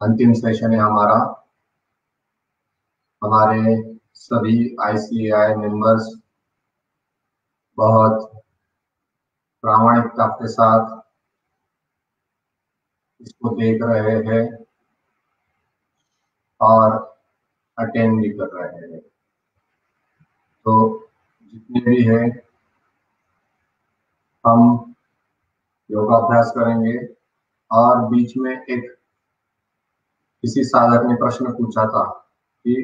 अंतिम सेशन है हमारा। हमारे सभी ICAI मेंबर्स बहुत प्रामाणिकता के साथ इसको देख रहे हैं और अटेंड भी कर रहे हैं। तो जितने भी हैं हम योगाभ्यास करेंगे। और बीच में एक किसी साधक ने प्रश्न पूछा था कि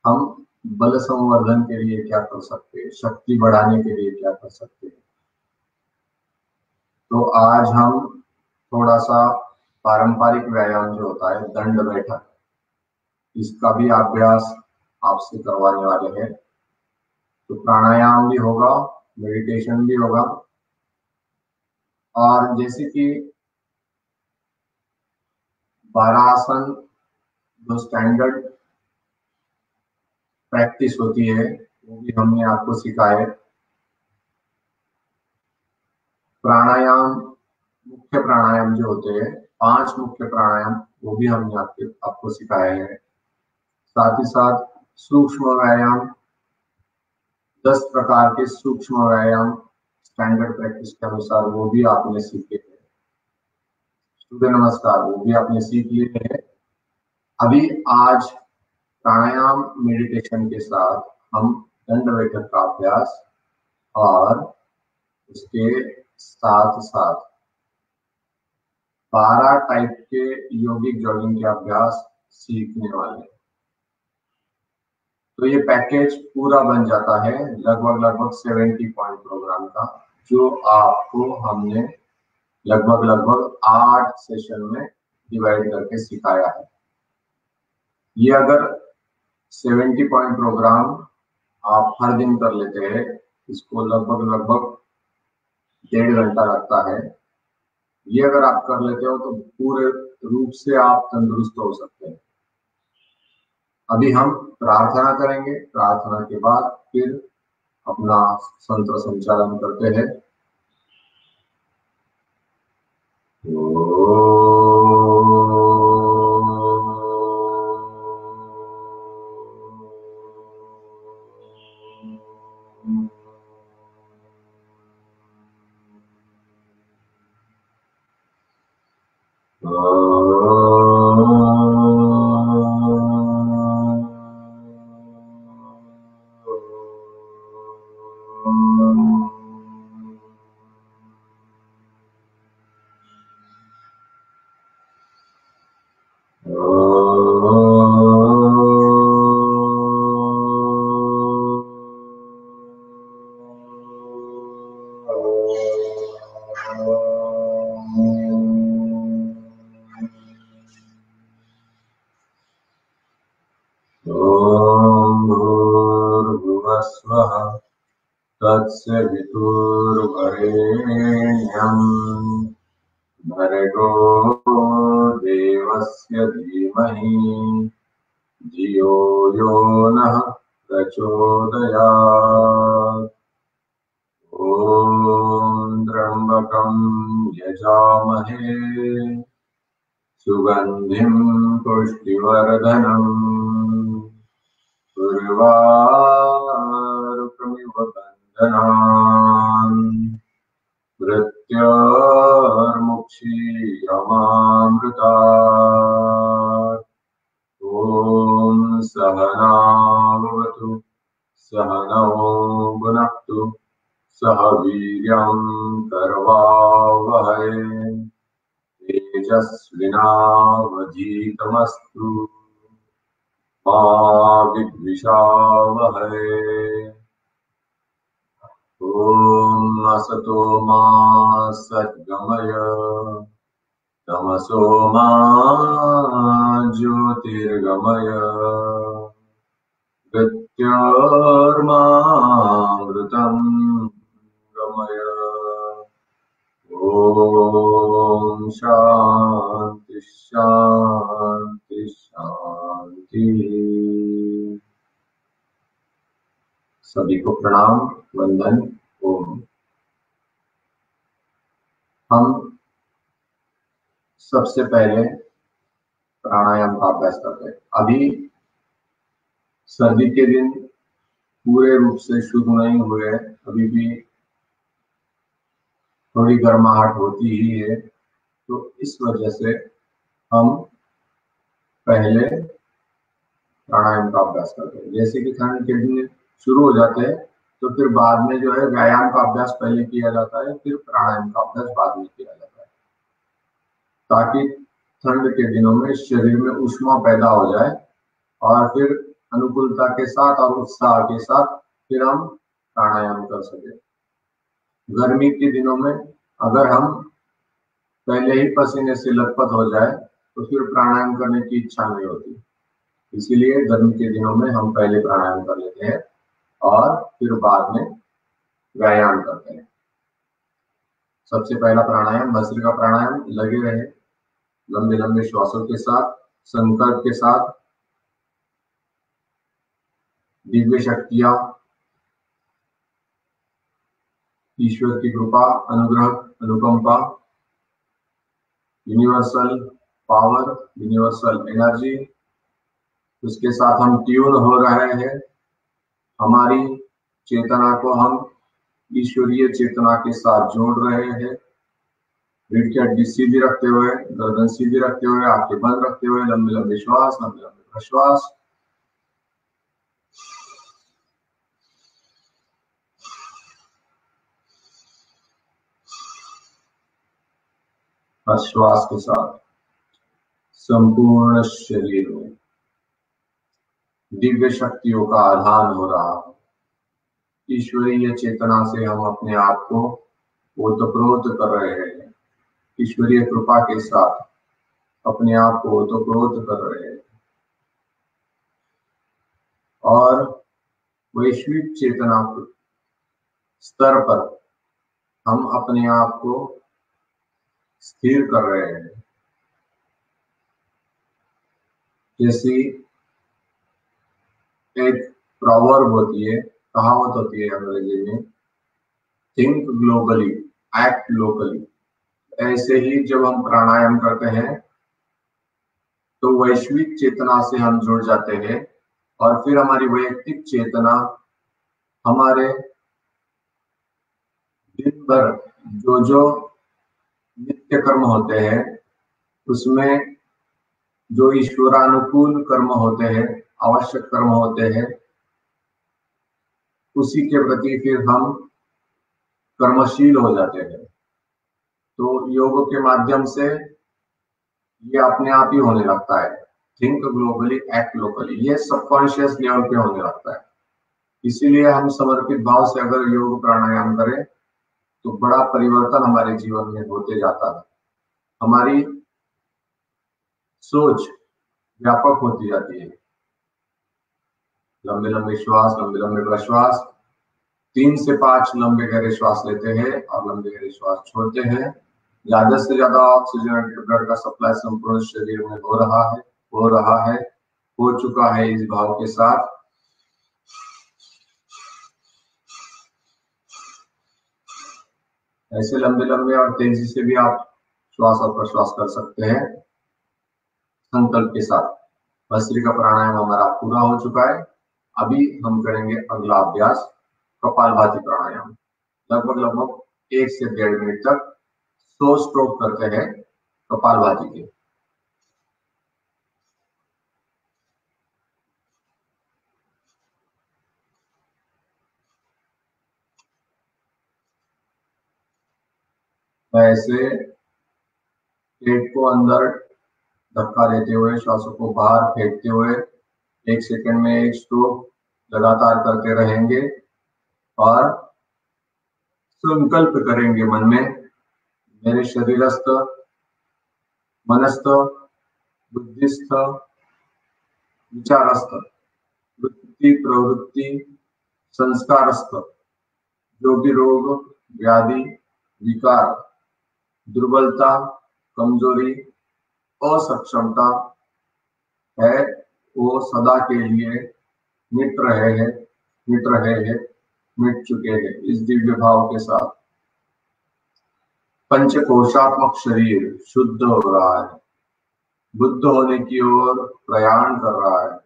हम बल संवर्धन के लिए क्या कर सकते हैं, शक्ति बढ़ाने के लिए क्या कर सकते हैं। तो आज हम थोड़ा सा पारंपरिक व्यायाम जो होता है दंड बैठक, इसका भी अभ्यास आपसे करवाने वाले हैं। तो प्राणायाम भी होगा, मेडिटेशन भी होगा। और जैसे कि 12 आसन जो स्टैंडर्ड प्रैक्टिस होती है वो भी हमने आपको सिखाए। प्राणायाम, मुख्य प्राणायाम जो होते हैं 5 मुख्य प्राणायाम, वो भी हमने आपको सिखाए हैं। साथ ही साथ सूक्ष्म व्यायाम, 10 प्रकार के सूक्ष्म व्यायाम स्टैंडर्ड प्रैक्टिस के अनुसार वो भी आपने सीखे हैं। सूर्य नमस्कार वो भी आपने सीख लिए हैं। अभी आज प्राणायाम मेडिटेशन के साथ हम दंड बैठक का अभ्यास और उसके साथ साथ 12 टाइप के योगिक जॉगिंग के अभ्यास सीखने वाले हैं। तो ये पैकेज पूरा बन जाता है लगभग 70 पॉइंट प्रोग्राम का, जो आपको हमने लगभग 8 सेशन में डिवाइड करके सिखाया है। ये अगर 70 पॉइंट प्रोग्राम आप हर दिन कर लेते हैं, इसको लगभग 1.5 घंटा लगता है। ये अगर आप कर लेते हो तो पूरे रूप से आप तंदुरुस्त हो सकते हैं। अभी हम प्रार्थना करेंगे, प्रार्थना के बाद फिर अपना संत्र संचालन करते हैं। तत्सवितुर्वरेण्यम् भर्गो देवस्य धीमहि धियो यो नः प्रचोदयात्। ॐ त्र्यम्बकं यजामहे सुगन्धिं पुष्टिवर्धनम् उर्वारुकमिव बन्धनान् मृत्योर्मुक्षीयमामृतात्। ॐ सहनावतु सहनौ भुनक्तु सह वीर्यं करवावहै तेजस्विनावधीतमस्तु मा विद्विषावहै। ॐ असतो मा सद्गमय तमसो मा ज्योतिर्गमय मृत्योर्मामृतं गमय। ॐ शान्ति शान्ति शान्ति। सभी को प्रणाम वंदन ओम। हम सबसे पहले प्राणायाम का अभ्यास करते हैं। अभी सर्दी के दिन पूरे रूप से शुरू नहीं हुए, अभी भी थोड़ी गर्माहट होती ही है, तो इस वजह से हम पहले प्राणायाम का अभ्यास करते हैं। जैसे कि ठंड के दिन शुरू हो जाते हैं तो फिर बाद में जो है व्यायाम का अभ्यास पहले किया जाता है, फिर प्राणायाम का अभ्यास बाद में किया जाता है, ताकि ठंड के दिनों में शरीर में ऊष्मा पैदा हो जाए और फिर अनुकूलता के साथ और उत्साह के साथ फिर हम प्राणायाम कर सके। गर्मी के दिनों में अगर हम पहले ही पसीने से लथपथ हो जाए तो फिर प्राणायाम करने की इच्छा नहीं होती। इसीलिए गर्मी के दिनों में हम पहले प्राणायाम कर लेते हैं और फिर बाद में व्यायाम करते हैं। सबसे पहला प्राणायाम भस्त्रिका प्राणायाम। लगे रहे लंबे लंबे श्वासों के साथ, संकल्प के साथ। दिव्य शक्तियां, ईश्वर की कृपा, अनुग्रह, अनुकंपा, यूनिवर्सल पावर, यूनिवर्सल एनर्जी, उसके साथ हम ट्यून हो रहे हैं। हमारी चेतना को हम ईश्वरीय चेतना के साथ जोड़ रहे हैं। रीढ़ की हड्डी सीधी रखते हुए, गर्दन सीधी रखते हुए, आंखें बंद रखते हुए, लंबे लंबे श्वास, लंबे लंबे प्रश्वास। प्रश्वास के साथ संपूर्ण शरीर में दिव्य शक्तियों का आधान हो रहा है। ईश्वरीय चेतना से हम अपने आप को ओतप्रोत कर रहे हैं। ईश्वरीय कृपा के साथ अपने आप को ओतप्रोत कर रहे हैं और वैश्विक चेतना स्तर पर हम अपने आप को स्थिर कर रहे हैं। जैसी एक प्रॉवर्ब होती है, कहावत होती है अंग्रेजी में, थिंक ग्लोबली एक्ट लोकली। ऐसे ही जब हम प्राणायाम करते हैं तो वैश्विक चेतना से हम जुड़ जाते हैं और फिर हमारी वैयक्तिक चेतना हमारे दिन भर जो जो नित्य कर्म होते हैं उसमें जो ईश्वरानुकूल कर्म होते हैं, आवश्यक कर्म होते हैं, उसी के प्रति फिर हम कर्मशील हो जाते हैं। तो योग के माध्यम से ये अपने आप ही होने लगता है। थिंक ग्लोबली एक्ट लोकली, ये सबकॉन्शियस लेवल पे होने लगता है। इसीलिए हम समर्पित भाव से अगर योग प्राणायाम करें तो बड़ा परिवर्तन हमारे जीवन में होते जाता है। हमारी सोच व्यापक होती जाती है। लंबे लंबे श्वास, लंबे लंबे प्रश्वास। 3 से 5 लंबे गहरे श्वास लेते हैं और लंबे गहरे श्वास छोड़ते हैं। ज्यादा से ज्यादा ऑक्सीजन ब्लड का सप्लाई संपूर्ण शरीर में हो रहा है, हो चुका है। इस भाव के साथ ऐसे लंबे लंबे और तेजी से भी आप श्वास और प्रश्वास कर सकते हैं संकल्प के साथ। भस्त्रिका प्राणायाम हमारा पूरा हो चुका है। अभी हम करेंगे अगला अभ्यास कपालभाति प्राणायाम। लगभग 1 से 1.5 मिनट तक 100 स्ट्रोक करते हैं कपालभाति के। ऐसे पेट को अंदर धक्का देते हुए, श्वासों को बाहर फेंकते हुए 1 सेकंड में 1 स्ट्रोक लगातार करते रहेंगे और संकल्प करेंगे मन में, मेरे शरीरस्थ, मनस्थ, बुद्धिस्थ, विचारस्थ, वृत्ति, प्रवृत्ति, संस्कारस्थ जो भी रोग, व्याधि, विकार, दुर्बलता, कमजोरी, असक्षमता है, वो सदा के लिए मिट रहे हैं, मिट चुके हैं इस दिव्य भाव के साथ। पंचकोशात्मक शरीर शुद्ध हो रहा है। बुद्ध होने की ओर प्रयाण कर रहा है।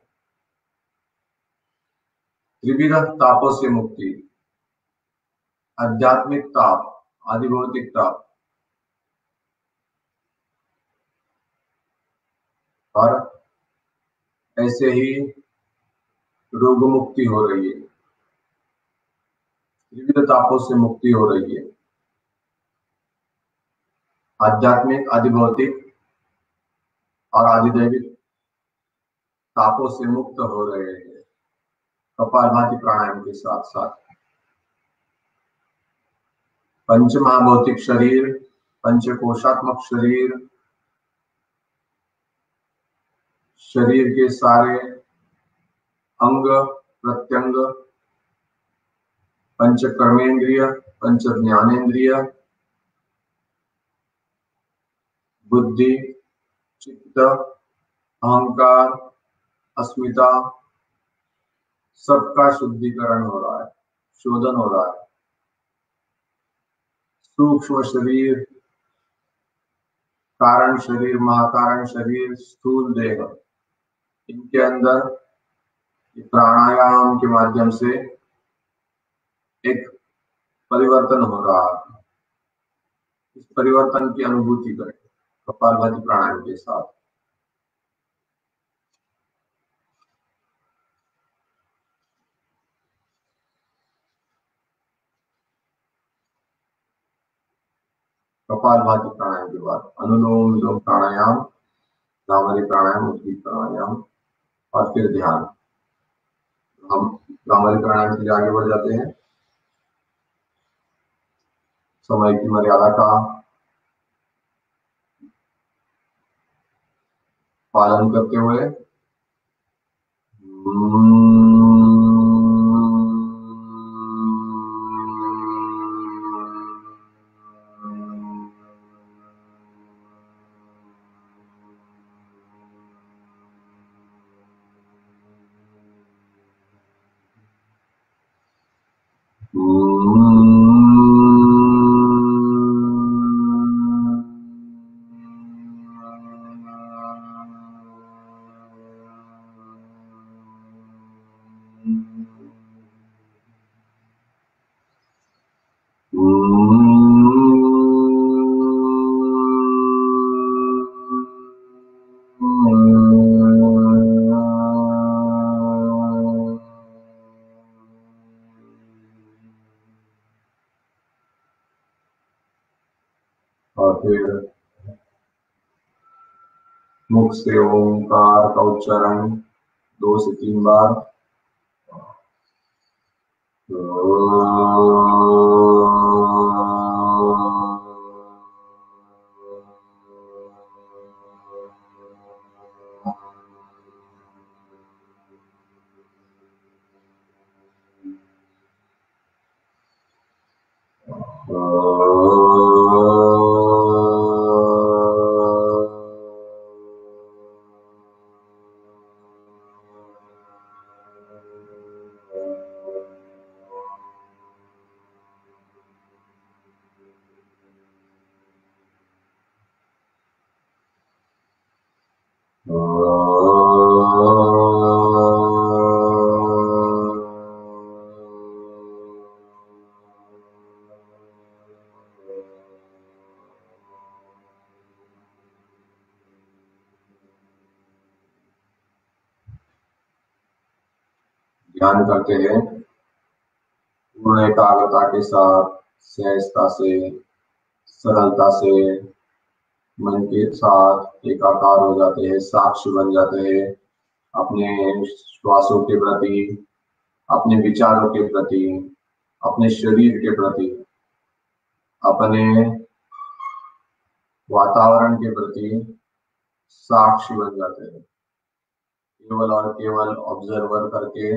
त्रिविध तापों से मुक्ति, आध्यात्मिक ताप, आधिभौतिक ताप और ऐसे ही रोग मुक्ति हो रही है। त्रिविध तापों से मुक्ति हो रही है, आध्यात्मिक, आधिभौतिक और आधिदैविक तापों से मुक्त हो रहे हैं कपालभाति प्राणायाम के साथ साथ। पंच महाभौतिक शरीर, पंचकोशात्मक शरीर, शरीर के सारे अंग प्रत्यंग, पंच कर्मेंद्रिय, पंच ज्ञानेन्द्रिय, बुद्धि, चित्त, अहंकार, अस्मिता, सबका शुद्धिकरण हो रहा है, शोधन हो रहा है। सूक्ष्म शरीर, कारण शरीर, महाकारण शरीर, स्थूल देह, इनके अंदर प्राणायाम के माध्यम से एक परिवर्तन हो रहा है। इस परिवर्तन की अनुभूति करें कपालभाति प्राणायाम के साथ। कपालभाति प्राणायाम के बाद अनुलोम विलोम प्राणायाम, भ्रामरी प्राणायाम, उद्गीत प्राणायाम और फिर ध्यान। हम भ्रामरी प्राणायाम से आगे बढ़ जाते हैं समय की मर्यादा का पालन करते हुए। और फिर मुख से ओंकार का उच्चारण 2 से 3 बार। ध्यान करते हैं पूर्ण एकाग्रता के साथ, सहजता से, सरलता से मन के साथ एकाकार हो जाते हैं, साक्षी बन जाते हैं अपने श्वासों के प्रति, अपने विचारों के प्रति, अपने शरीर के प्रति, अपने वातावरण के प्रति साक्षी बन जाते हैं। केवल और केवल ऑब्जर्वर करके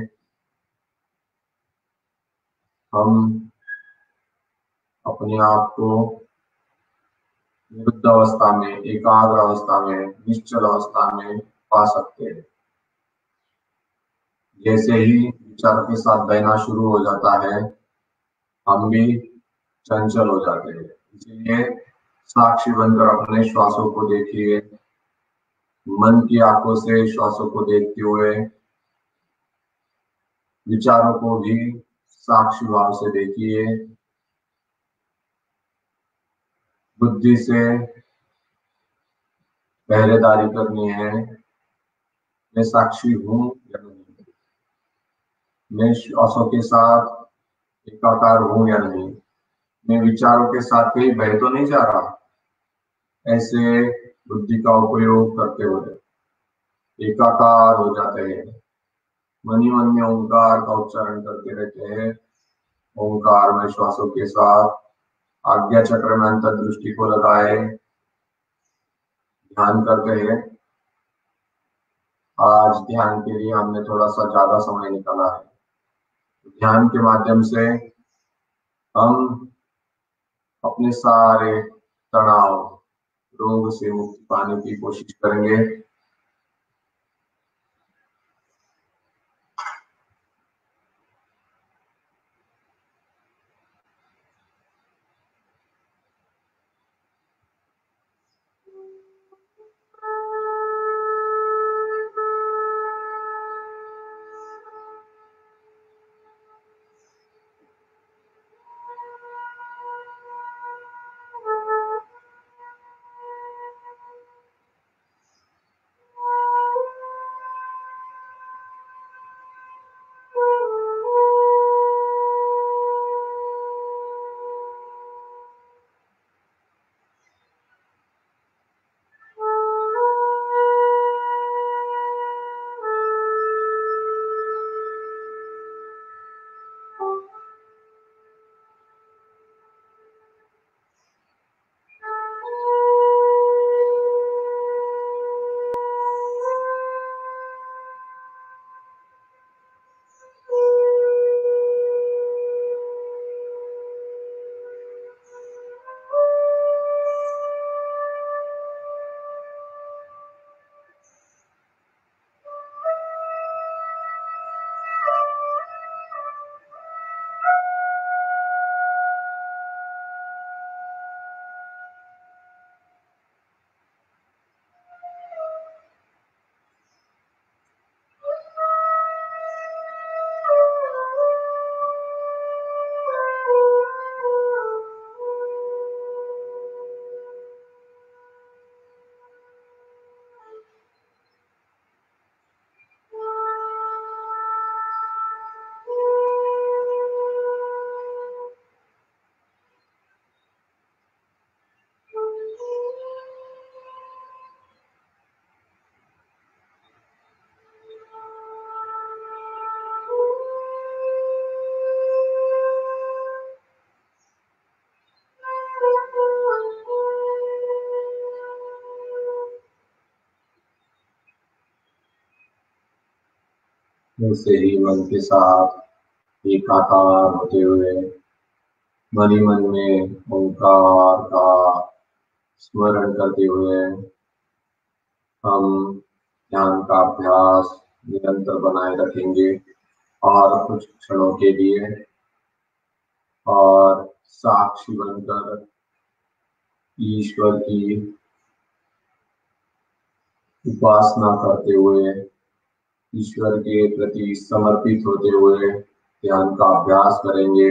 हम अपने आप को निरुद्ध अवस्था में, एकाग्र अवस्था में, निश्चल अवस्था में पा सकते हैं। जैसे ही विचार के साथ बहना शुरू हो जाता है, हम भी चंचल हो जाते हैं। इसलिए साक्षी बनकर अपने श्वासों को देखिए, मन की आंखों से श्वासों को देखते हुए विचारों को भी साक्षी भाव से देखिए। बुद्धि से पहरेदारी करनी है, मैं साक्षी हूं या नहीं, मैं श्वासों के साथ एकाकार हूं या नहीं, मैं विचारों के साथ कहीं बह तो नहीं जा रहा। ऐसे बुद्धि का उपयोग करते हुए एकाकार हो जाते हैं। मन ही मन में ओंकार का उच्चारण करते रहते हैं। ओंकार में श्वासों के साथ आज्ञा चक्र में अंतर्दृष्टि को लगाए ध्यान करते हैं। आज ध्यान के लिए हमने थोड़ा सा ज्यादा समय निकाला है। ध्यान के माध्यम से हम अपने सारे तनाव रोग से मुक्ति पाने की कोशिश करेंगे। ऐसे ही मन के साथ एकाकार होते हुए मन ही मन में ओंकार का स्मरण करते हुए हम ध्यान का अभ्यास निरंतर बनाए रखेंगे और कुछ क्षणों के लिए, और साक्षी बनकर ईश्वर की उपासना करते हुए, ईश्वर के प्रति समर्पित होते हुए ध्यान का अभ्यास करेंगे।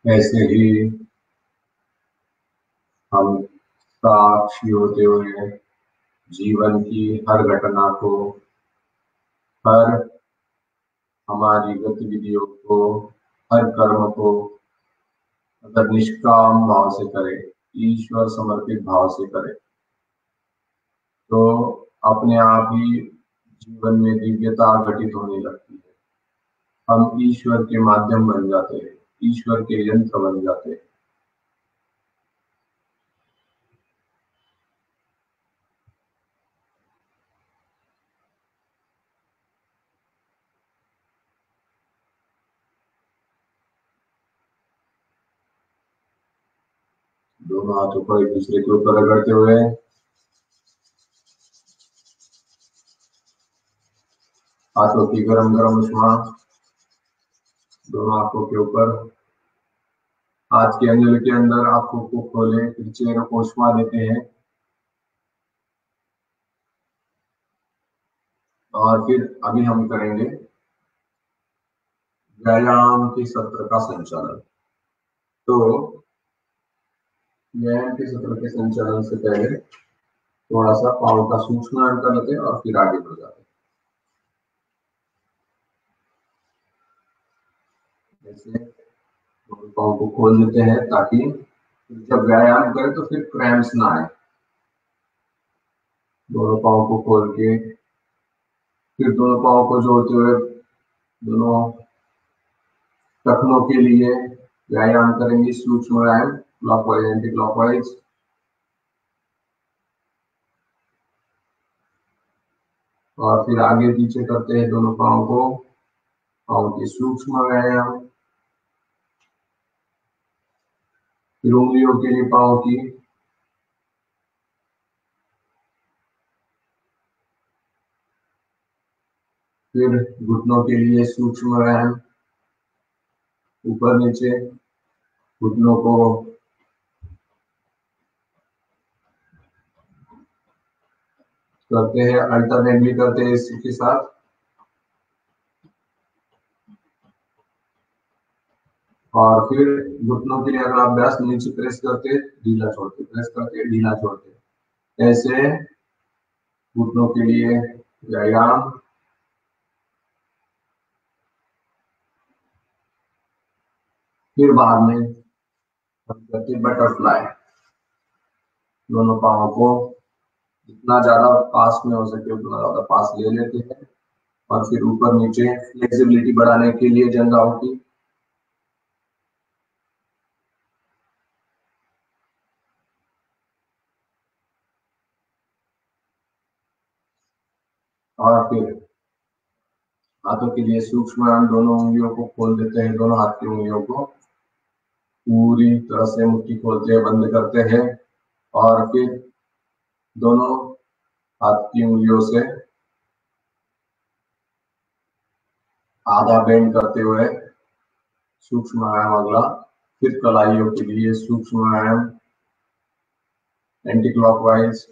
ऐसे ही हम साक्षी होते हुए जीवन की हर घटना को, हर हमारी गतिविधियों को, हर कर्म को अगर निष्काम भाव से करें, ईश्वर समर्पित भाव से करें, तो अपने आप ही जीवन में दिव्यता घटित होने लगती है। हम ईश्वर के माध्यम बन जाते हैं, ईश्वर के यंत्र बन जाते हैं। दोनों हाथों को एक दूसरे के ऊपर रगड़ते हुए हाथों की गरम गरम उष्मा दोनों आंखों के ऊपर, हाथ की अंजलि के अंदर आंखों को खोले, फिर चेहरे को उष्मा देते हैं और फिर अभी हम करेंगे व्यायाम के सत्र का संचालन। तो व्यायाम के सत्र के संचालन से पहले थोड़ा सा पाँव का सूक्ष्म कर लेते हैं और फिर आगे बढ़ जाते हैं। जैसे पाँव को खोल देते हैं ताकि जब व्यायाम करें तो फिर क्रैम्प्स ना आए। दोनों पाँव को खोल के फिर दोनों पाँव को जोड़ते हुए दोनों टखनों के लिए व्यायाम करेंगे, सूक्ष्म व्यायाम क्लॉकवाइज एंटी क्लॉकवाइज। और फिर आगे पीछे करते हैं दोनों पाँव को, पाँव की सूक्ष्म व्यायाम। फिर उंगलियों के लिए पाँव की, फिर घुटनों के लिए सूक्ष्म व्यायाम, ऊपर नीचे घुटनों को करते हैं, अल्टरनेट भी करते हैं इसके साथ। और फिर घुटनों के लिए अगला अभ्यास नीचे प्रेस करते ढीला छोड़ते, प्रेस करते ढीला छोड़ते। ऐसे घुटनों के लिए व्यायाम। फिर बाद में हम करते हैं बटरफ्लाई। दोनों पाँव को जितना ज्यादा पास में हो सके उतना ज्यादा पास ले लेते हैं और फिर ऊपर नीचे फ्लेक्सिबिलिटी बढ़ाने के लिए जंघाओं की। और फिर हाथों के लिए सूक्ष्म व्यायाम, दोनों उंगलियों को खोल देते हैं, दोनों हाथ की उंगलियों को पूरी तरह से मुट्ठी खोलते हैं, बंद करते हैं और फिर दोनों हाथ की उंगलियों से आधा बेंड करते हुए सूक्ष्म व्यायाम अगला। फिर कलाइयों के लिए सूक्ष्म व्यायाम एंटी क्लॉकवाइज।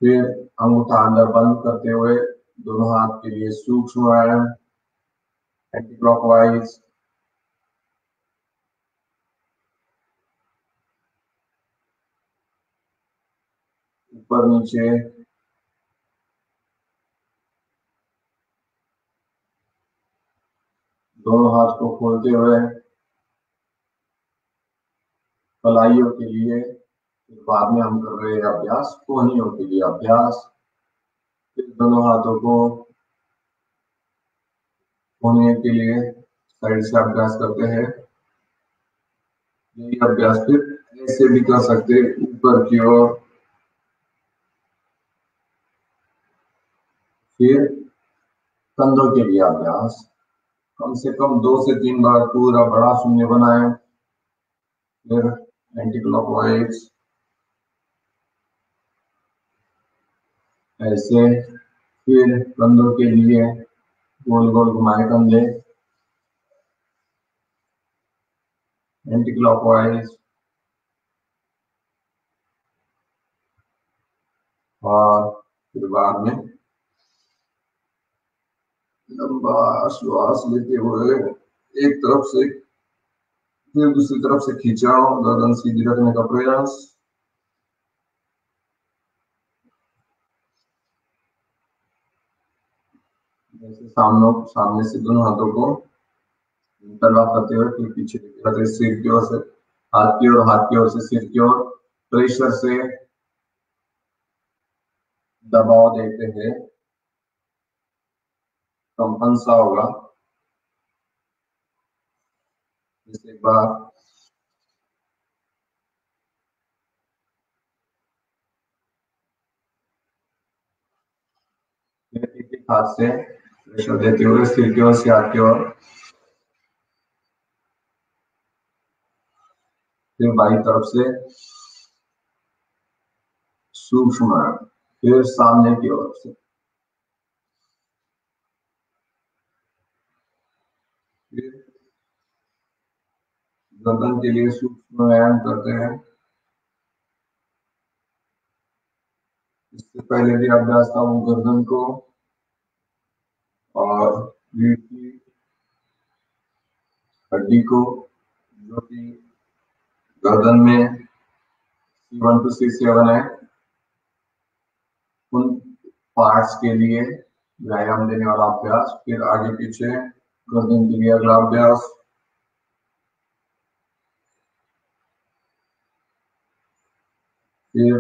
फिर अंगूठा अंदर बंद करते हुए दोनों हाथ के लिए सूक्ष्म व्यायाम एंटी क्लॉकवाइज। ऊपर नीचे दोनों हाथ को खोलते हुए कलाइयों के लिए। फिर बाद में हम कर रहे हैं अभ्यास कोहनियों के लिए अभ्यास। फिर दोनों हाथों को कोहनियों के लिए साइड से अभ्यास करते हैं। यही अभ्यास फिर ऐसे भी कर सकते हैं, ऊपर की ओर। फिर कंधों के लिए अभ्यास, कम से कम 2 से 3 बार पूरा बड़ा शून्य बनाए। फिर एंटी क्लॉकवाइज ऐसे। फिर कंधों के लिए गोल गोल घुमाए कंधे एंटी क्लॉकवाइज। और फिर बाद में लंबा श्वास लेते हुए एक तरफ से फिर दूसरी तरफ से खिंचाओ, गर्दन सीधी रखने का प्रयास। जैसे सामने से दोनों हाथों को इंटरलॉक करते हुए फिर पीछे लेके जाते हैं, सिर की ओर से हाथ की ओर, हाथ की ओर से सिर की ओर, प्रेशर से दबाव देते हैं, कंपन सा होगा। जैसे एक बार एक एक हाथ से प्रेशर देते हुए सिर की ओर से हाथ की ओर, फिर बाई तरफ से सूक्ष्म, फिर सामने की ओर से, फिर गर्दन के लिए सूक्ष्म व्यायाम करते हैं। इससे पहले भी अभ्यास था वो गर्दन को और रीढ़ की हड्डी को, जो कि गर्दन में C1 to C7 है, उन पार्ट्स के लिए व्यायाम देने वाला अभ्यास। फिर आगे पीछे गर्दन के लिए अगला अभ्यास। फिर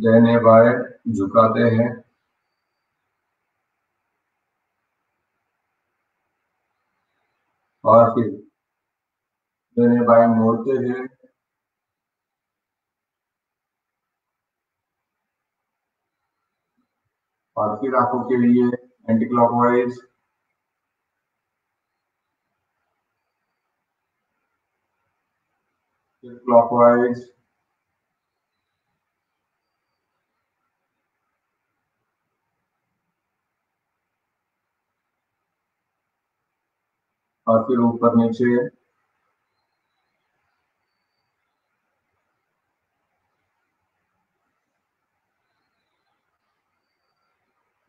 दाहिने बाएं झुकाते हैं, और फिर दाहिने बाएं मोड़ते हैं, और फिर आंखों के लिए एंटी क्लॉकवाइज, फिर क्लॉकवाइज, और फिर ऊपर नीचे,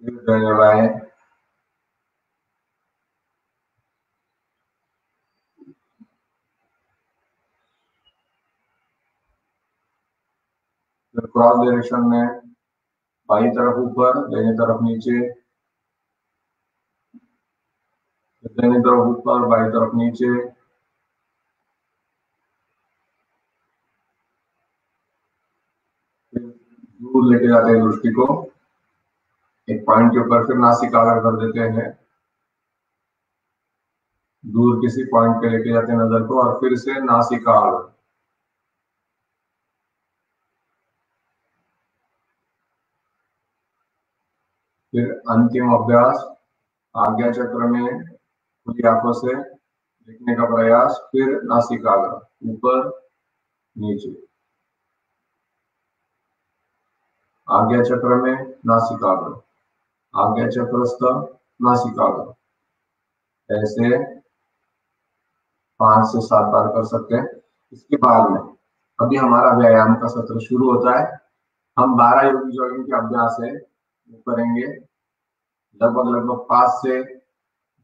फिर दाहिने बाएं, फिर क्रॉस डायरेक्शन में बाई तरफ ऊपर, दाहिनी तरफ नीचे, दाहिनी तरफ ऊपर, बाई तरफ नीचे, फिर दूर लेके जाते हैं दृष्टि को, एक पॉइंट के ऊपर, फिर नासिकाग्र कर देते हैं, दूर किसी पॉइंट पे लेके जाते हैं नजर को, और फिर से नासिकाग्र। फिर अंतिम अभ्यास आज्ञा चक्र में खुली आंखों से देखने का प्रयास, फिर नासिकाग्र ऊपर नीचे, आज्ञा चक्र में नासिकाग्र, आज्ञा चक्रस्थ नासिकाग्र, ऐसे 5 से 7 बार कर सकते हैं। इसके बाद में अभी हमारा व्यायाम का सत्र शुरू होता है। हम 12 योगी जॉगिंग के अभ्यास है वो करेंगे, लगभग लगभग 5 से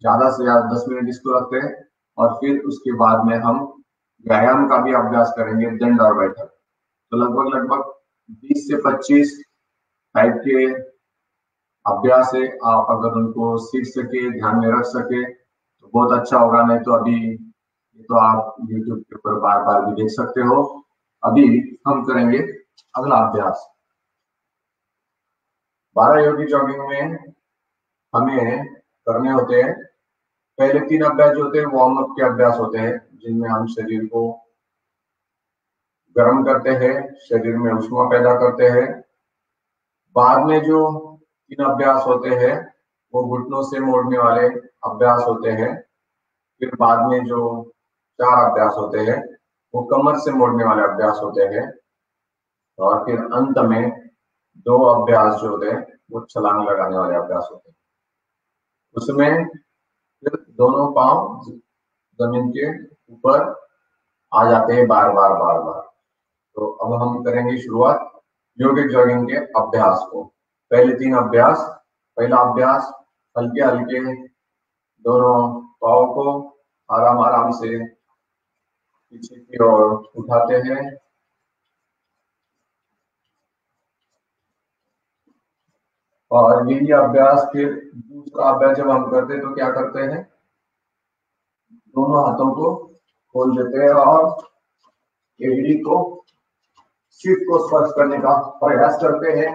ज्यादा 10 मिनट इसको रखते हैं, और फिर उसके बाद में हम व्यायाम का भी अभ्यास करेंगे, दंड और बैठक। तो लगभग लगभग 20 से 25 टाइप के अभ्यास है। आप अगर उनको सीख सके, ध्यान में रख सके तो बहुत अच्छा होगा, नहीं तो अभी ये तो आप YouTube के ऊपर बार बार भी देख सकते हो। अभी हम करेंगे अगला अभ्यास। 12 योगी जॉगिंग में हमें करने होते हैं, पहले 3 अभ्यास जो होते हैं वार्म अप के अभ्यास होते हैं, जिनमें हम शरीर को गर्म करते हैं, शरीर में ऊष्मा पैदा करते हैं। बाद में जो 3 अभ्यास होते हैं वो घुटनों से मोड़ने वाले अभ्यास होते हैं। फिर बाद में जो 4 अभ्यास होते हैं वो कमर से मोड़ने वाले अभ्यास होते हैं, और फिर अंत में 2 अभ्यास जो होते हैं वो छलांग लगाने वाले अभ्यास होते हैं। उसमें फिर दोनों पांव जमीन के ऊपर आ जाते हैं बार बार बार बार। तो अब हम करेंगे शुरुआत योगिक जॉगिंग के अभ्यास को। पहले 3 अभ्यास। पहला अभ्यास, हल्के हल्के दोनों पाँव को आराम आराम से पीछे की ओर उठाते हैं। और यही अभ्यास फिर दूसरा अभ्यास जब हम करते हैं तो क्या करते हैं, दोनों हाथों को खोल देते हैं और एड़ी को सीट को स्पर्श करने का प्रयास करते हैं।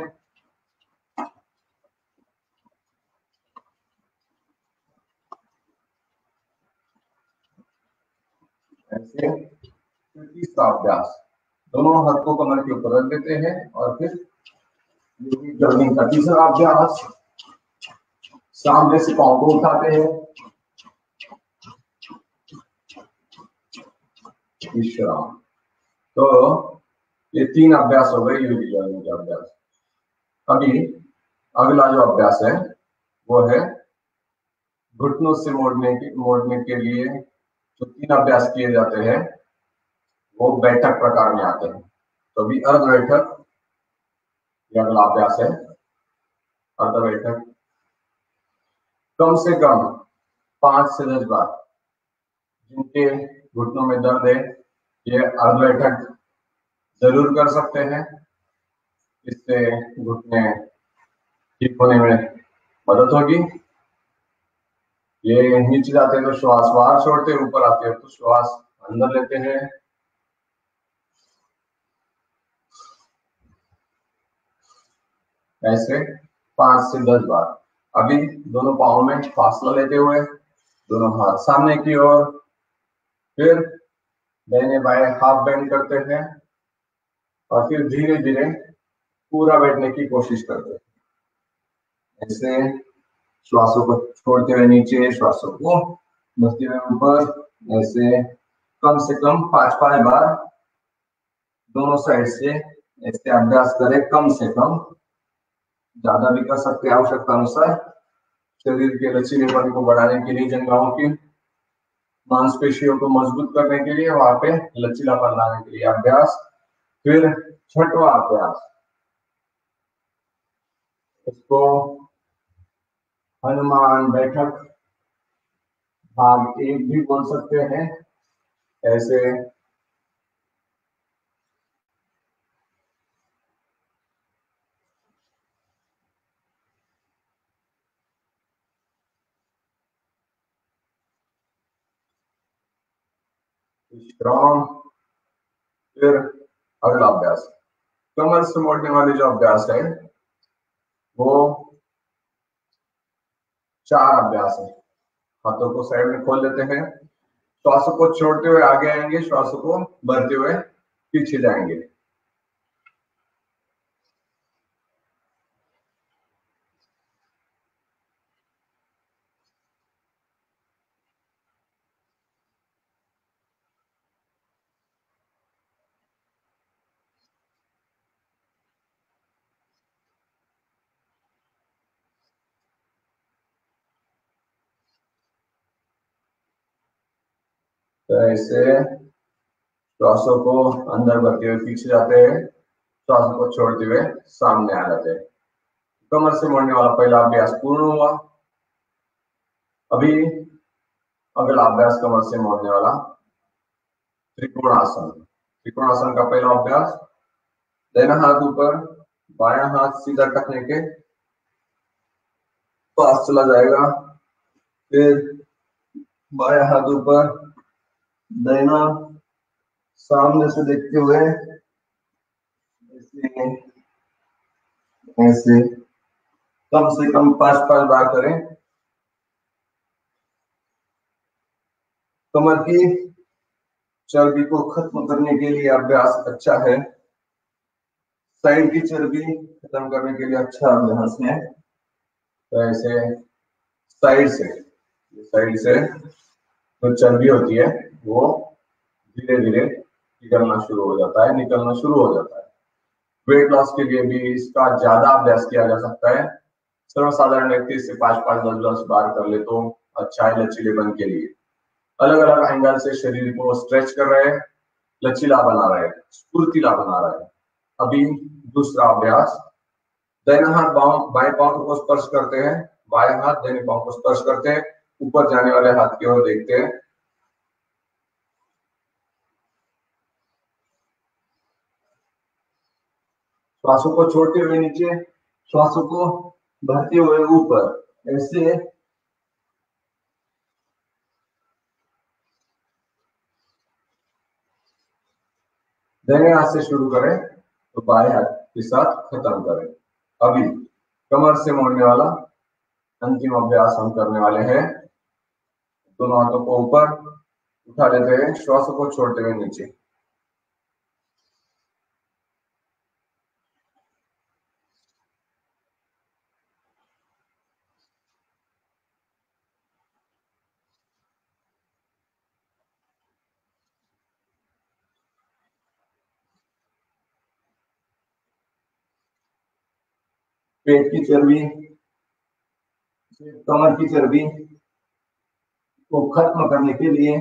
ऐसे तीसरा अभ्यास, दोनों हाथ को कमर के ऊपर रख देते हैं और फिर जर्निंग का तीसरा अभ्यास, सामने से पांव को उठाते हैं, विश्राम। तो ये 3 अभ्यास हो गए यूरी जर्निंग के अभ्यास। अभी अगला जो अभ्यास है वो है घुटनों से मोड़ने के लिए जो 3 अभ्यास किए जाते हैं वो बैठक प्रकार में आते हैं। तो अभी अर्ध बैठक, ये अगला अभ्यास है अर्ध बैठक। कम से कम 5 से 10 बार, जिनके घुटनों में दर्द है ये अर्ध बैठक जरूर कर सकते हैं। इससे घुटने ठीक होने में मदद होगी। ये नीचे जाते हैं तो श्वास बाहर छोड़ते हैं, ऊपर आते हैं तो श्वास अंदर लेते हैं। ऐसे 5 से 10 बार। अभी दोनों पाँव में फासला लेते हुए दोनों हाथ सामने की ओर, फिर दाहिने बाएं हाफ बेंड करते हैं और फिर धीरे धीरे पूरा बैठने की कोशिश करते हैं। ऐसे श्वासों को छोड़ते हुए नीचे, श्वासों को बसते हुए ऊपर। ऐसे कम से कम 5-5 बार दोनों साइड से ऐसे अभ्यास करें। कम से कम, ज्यादा भी कर सकते हैं आवश्यकता अनुसार। शरीर के लचीलेपन को बढ़ाने के लिए, जंघाओं की मांसपेशियों को मजबूत करने के लिए, वहां पे लचीलापन लाने के लिए अभ्यास। फिर छठवां अभ्यास, इसको हनुमान बैठक भाग 1 भी बोल सकते हैं। ऐसे विश्राम। फिर अगला अभ्यास, कमर से मोड़ने वाले जो अभ्यास है वो 4 अभ्यास है। हाथों को साइड में खोल लेते हैं, श्वासों को छोड़ते हुए आगे आएंगे, श्वासों को भरते हुए पीछे जाएंगे। तो ऐसे श्वासों को अंदर भरते हुए पीछे जाते हैं, श्वासों को छोड़ते हुए सामने आ जाते हैं। कमर से मोड़ने वाला पहला अभ्यास पूर्ण हुआ। अभी अगला अभ्यास कमर से मोड़ने वाला त्रिकोणासन। त्रिकोणासन का पहला अभ्यास, दाहिना हाथ ऊपर, बायां हाथ सीधा रखने के पास चला जाएगा। फिर बायां हाथ ऊपर, दाहिना सामने से देखते हुए ऐसे ऐसे कम से कम 5-5 बार करें। कमर की चर्बी को खत्म करने के लिए अभ्यास अच्छा है। साइड की चर्बी खत्म करने के लिए अच्छा अभ्यास है। तो ऐसे साइड से जो चर्बी होती है वो धीरे धीरे निकलना शुरू हो जाता है, निकलना शुरू हो जाता है। वेट लॉस के लिए भी इसका ज्यादा अभ्यास किया जा सकता है। सर्वसाधारण व्यक्ति इससे 5-5, 10-10 बार कर ले तो अच्छा है लचीलेपन के लिए। अलग अलग एंगल से शरीर को स्ट्रेच कर रहे हैं, लचीला बना रहे हैं, स्फूर्तिला बना रहे हैं। अभी दूसरा अभ्यास, दाहिना हाथ बाएं पांव को स्पर्श करते हैं, बाएं हाथ दाहिने पांव को स्पर्श करते हैं, ऊपर जाने वाले हाथ की ओर देखते हैं। श्वासों को छोड़ते हुए नीचे, श्वासों को भरते हुए ऊपर। ऐसे दाहिने हाथ से शुरू करें तो बाएं हाथ के साथ खत्म करें। अभी कमर से मोड़ने वाला अंतिम अभ्यास हम करने वाले हैं। दोनों हाथों को ऊपर उठा लेते हैं, श्वासों को छोड़ते हुए नीचे। पेट की चर्बी, कमर की चर्बी को खत्म करने के लिए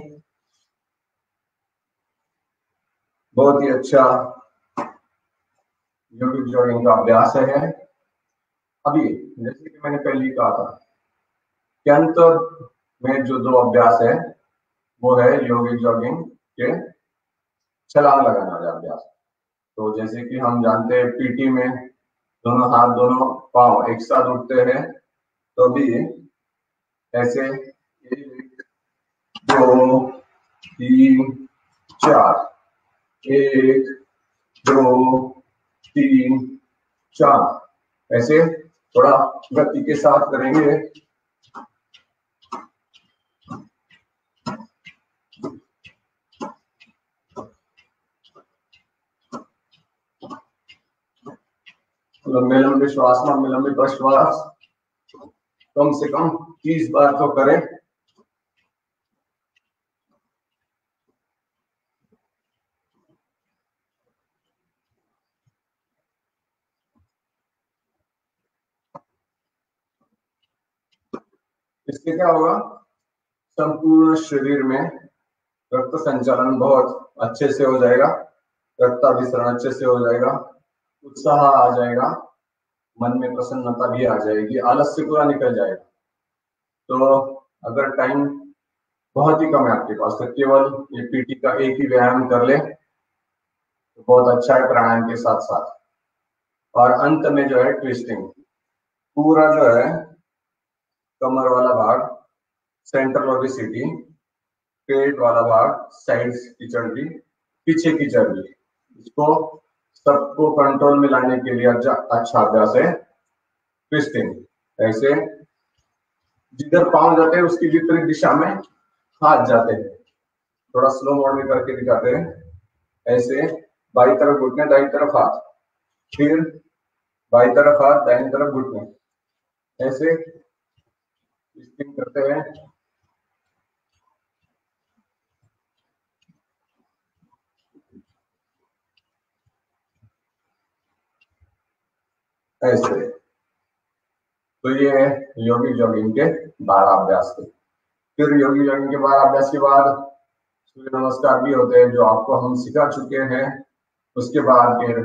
बहुत ही अच्छा योगिक जॉगिंग का अभ्यास है। अभी जैसे कि मैंने पहले ही कहा था कि अंत में जो दो अभ्यास है वो है योगिक जॉगिंग के छलांग लगाने वाले अभ्यास। तो जैसे कि हम जानते हैं पीटी में दोनों हाथ दोनों पांव एक साथ उठते हैं, तो भी ऐसे 1 2 3 4, 1 2 3 4, ऐसे थोड़ा गति के साथ करेंगे। लंबे लंबे श्वास, लंबे लंबे प्रश्वास कम से कम 30 बार तो करें। इससे क्या होगा, संपूर्ण शरीर में रक्त संचालन बहुत अच्छे से हो जाएगा, रक्ताभिसरण अच्छे से हो जाएगा, उत्साह आ जाएगा, मन में प्रसन्नता भी आ जाएगी, आलस्य पूरा निकल जाएगा। तो अगर टाइम बहुत ही कम है आपके पास तो केवल ये पीटी का एक ही व्यायाम कर ले तो बहुत अच्छा है प्राणायाम के साथ साथ। और अंत में जो है ट्विस्टिंग, पूरा जो है कमर वाला भाग, सेंट्रल ओबेसिटी, पेट वाला भाग, साइड्स की चर्बी, पीछे की चर्बी, इसको सबको कंट्रोल में लाने के लिए अच्छा अभ्यास है ट्विस्टिंग। ऐसे जिधर पांव जाते हैं उसकी विपरीत दिशा में हाथ जाते हैं। थोड़ा स्लो मोड में करके दिखाते हैं। ऐसे बाई तरफ घुटने, दाई तरफ हाथ, फिर बाई तरफ हाथ, दाहिनी तरफ घुटने, ऐसे ट्विस्टिंग करते हैं। ऐसे तो ये है योगिक जॉगिंग के 12 अभ्यास के। फिर योगिक जॉगिंग के 12 अभ्यास के बाद सूर्य नमस्कार भी होते हैं जो आपको हम सिखा चुके हैं। उसके बाद फिर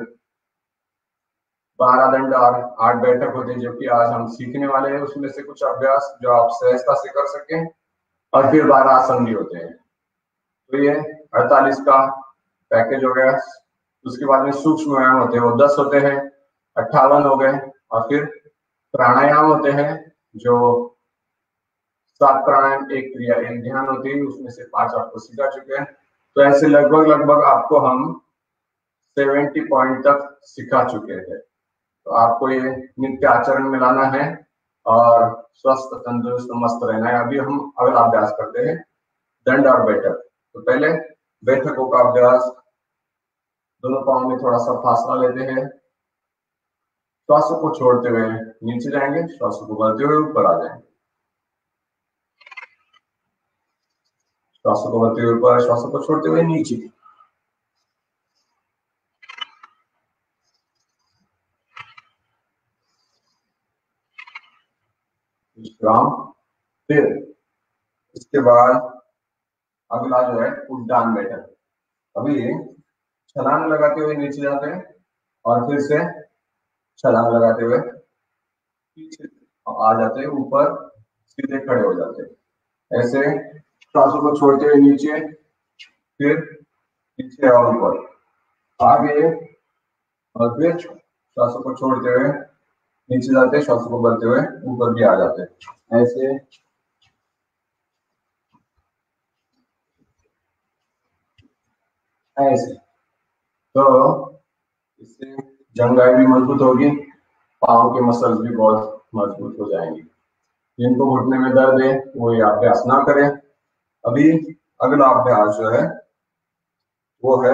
12 दंड और 8 बैठक होते हैं जो कि आज हम सीखने वाले हैं। उसमें से कुछ अभ्यास जो आप सहजता से कर सकें, और फिर 12 आसन भी होते हैं। तो ये 48 का पैकेज हो गया। उसके बाद में सूक्ष्म व्यायाम होते हैं, वो 10 होते हैं, 58 हो गए। और फिर प्राणायाम होते हैं जो 7 प्राणायाम, 1 क्रिया, 1 ध्यान होती है, उसमें से 5 आपको सिखा चुके हैं। तो ऐसे लगभग लगभग आपको हम 70 पॉइंट तक सिखा चुके हैं। तो आपको ये नित्य आचरण में लाना है और स्वस्थ तंदुरुस्त मस्त रहना है। अभी हम अगला अभ्यास करते हैं दंड और बैठक। तो पहले बैठकों का अभ्यास, दोनों पांव में थोड़ा सा फासला लेते हैं, श्वासों को छोड़ते हुए नीचे जाएंगे, श्वासों को भरते हुए ऊपर आ जाएंगे, श्वासों को भरते हुए ऊपर, श्वासों को छोड़ते हुए नीचे। विश्राम। फिर इसके बाद अगला जो है उद्यान बैठक। अभी छलांग लगाते हुए नीचे जाते हैं और फिर से छलांग लगाते हुए पीछे आ जाते हैं, ऊपर सीधे खड़े हो जाते हैं। ऐसे श्वासों को छोड़ते हुए नीचे, फिर नीचे और ऊपर, आगे और फिर श्वासों को छोड़ते हुए नीचे जाते हैं, श्वासों को भरते हुए ऊपर भी आ जाते हैं, ऐसे ऐसे। तो इससे जंघाएं भी मजबूत होगी, पाँव के मसल्स भी बहुत मजबूत हो जाएंगे। जिनको घुटने में दर्द है वो ये अभ्यास ना करें। अभी अगला अभ्यास जो है वो है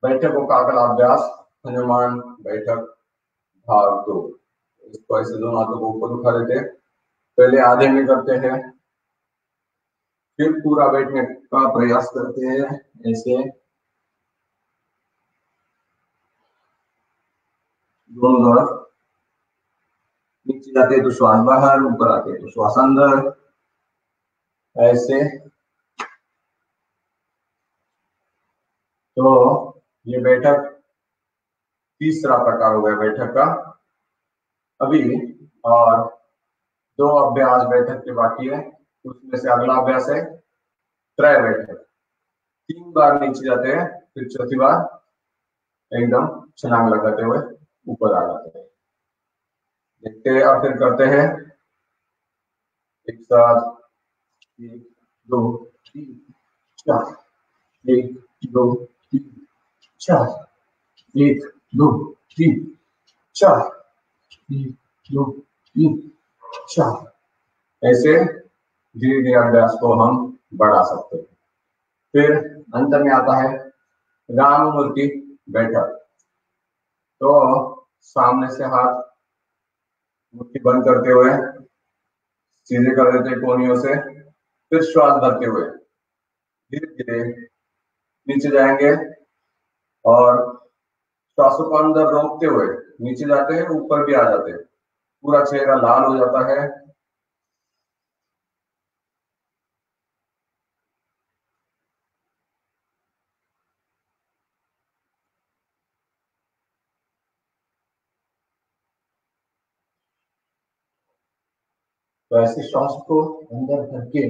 बैठकों का अगला अभ्यास, हनुमान बैठक भाग 2। इसको ऐसे दोनों हाथों को ऊपर उठा लेते हैं, पहले आधे में करते हैं, फिर पूरा बैठने का प्रयास करते हैं, ऐसे दोनों तरफ। नीचे जाते हैं तो श्वास बाहर, ऊपर आते हैं तो श्वास अंदर, ऐसे। तो ये बैठक तीसरा प्रकार हो गया बैठक का। अभी और 2 अभ्यास बैठक के बाकी है, उसमें से अगला अभ्यास है त्रय बैठक। 3 बार नीचे जाते हैं, फिर चौथी बार एकदम छलांग लगाते हुए ऊपर आ जाते हैं। देखते हैं और फिर करते हैं एक साथ, 1 2 3 4, 1 2 3 4, 1 2 3 4, 1 2 3 4। ऐसे धीरे धीरे अभ्यास को हम बढ़ा सकते हैं। फिर अंत में आता है राम मूर्ति बैठक। तो सामने से हाथ मुट्ठी बंद करते हुए सीधे कर देते हैं कोहनियों से, फिर श्वास भरते हुए धीरे धीरे नीचे जाएंगे और श्वासों को अंदर रोकते हुए नीचे जाते हैं, ऊपर भी आ जाते हैं, पूरा चेहरा लाल हो जाता है। तो ऐसे श्वास को अंदर भर के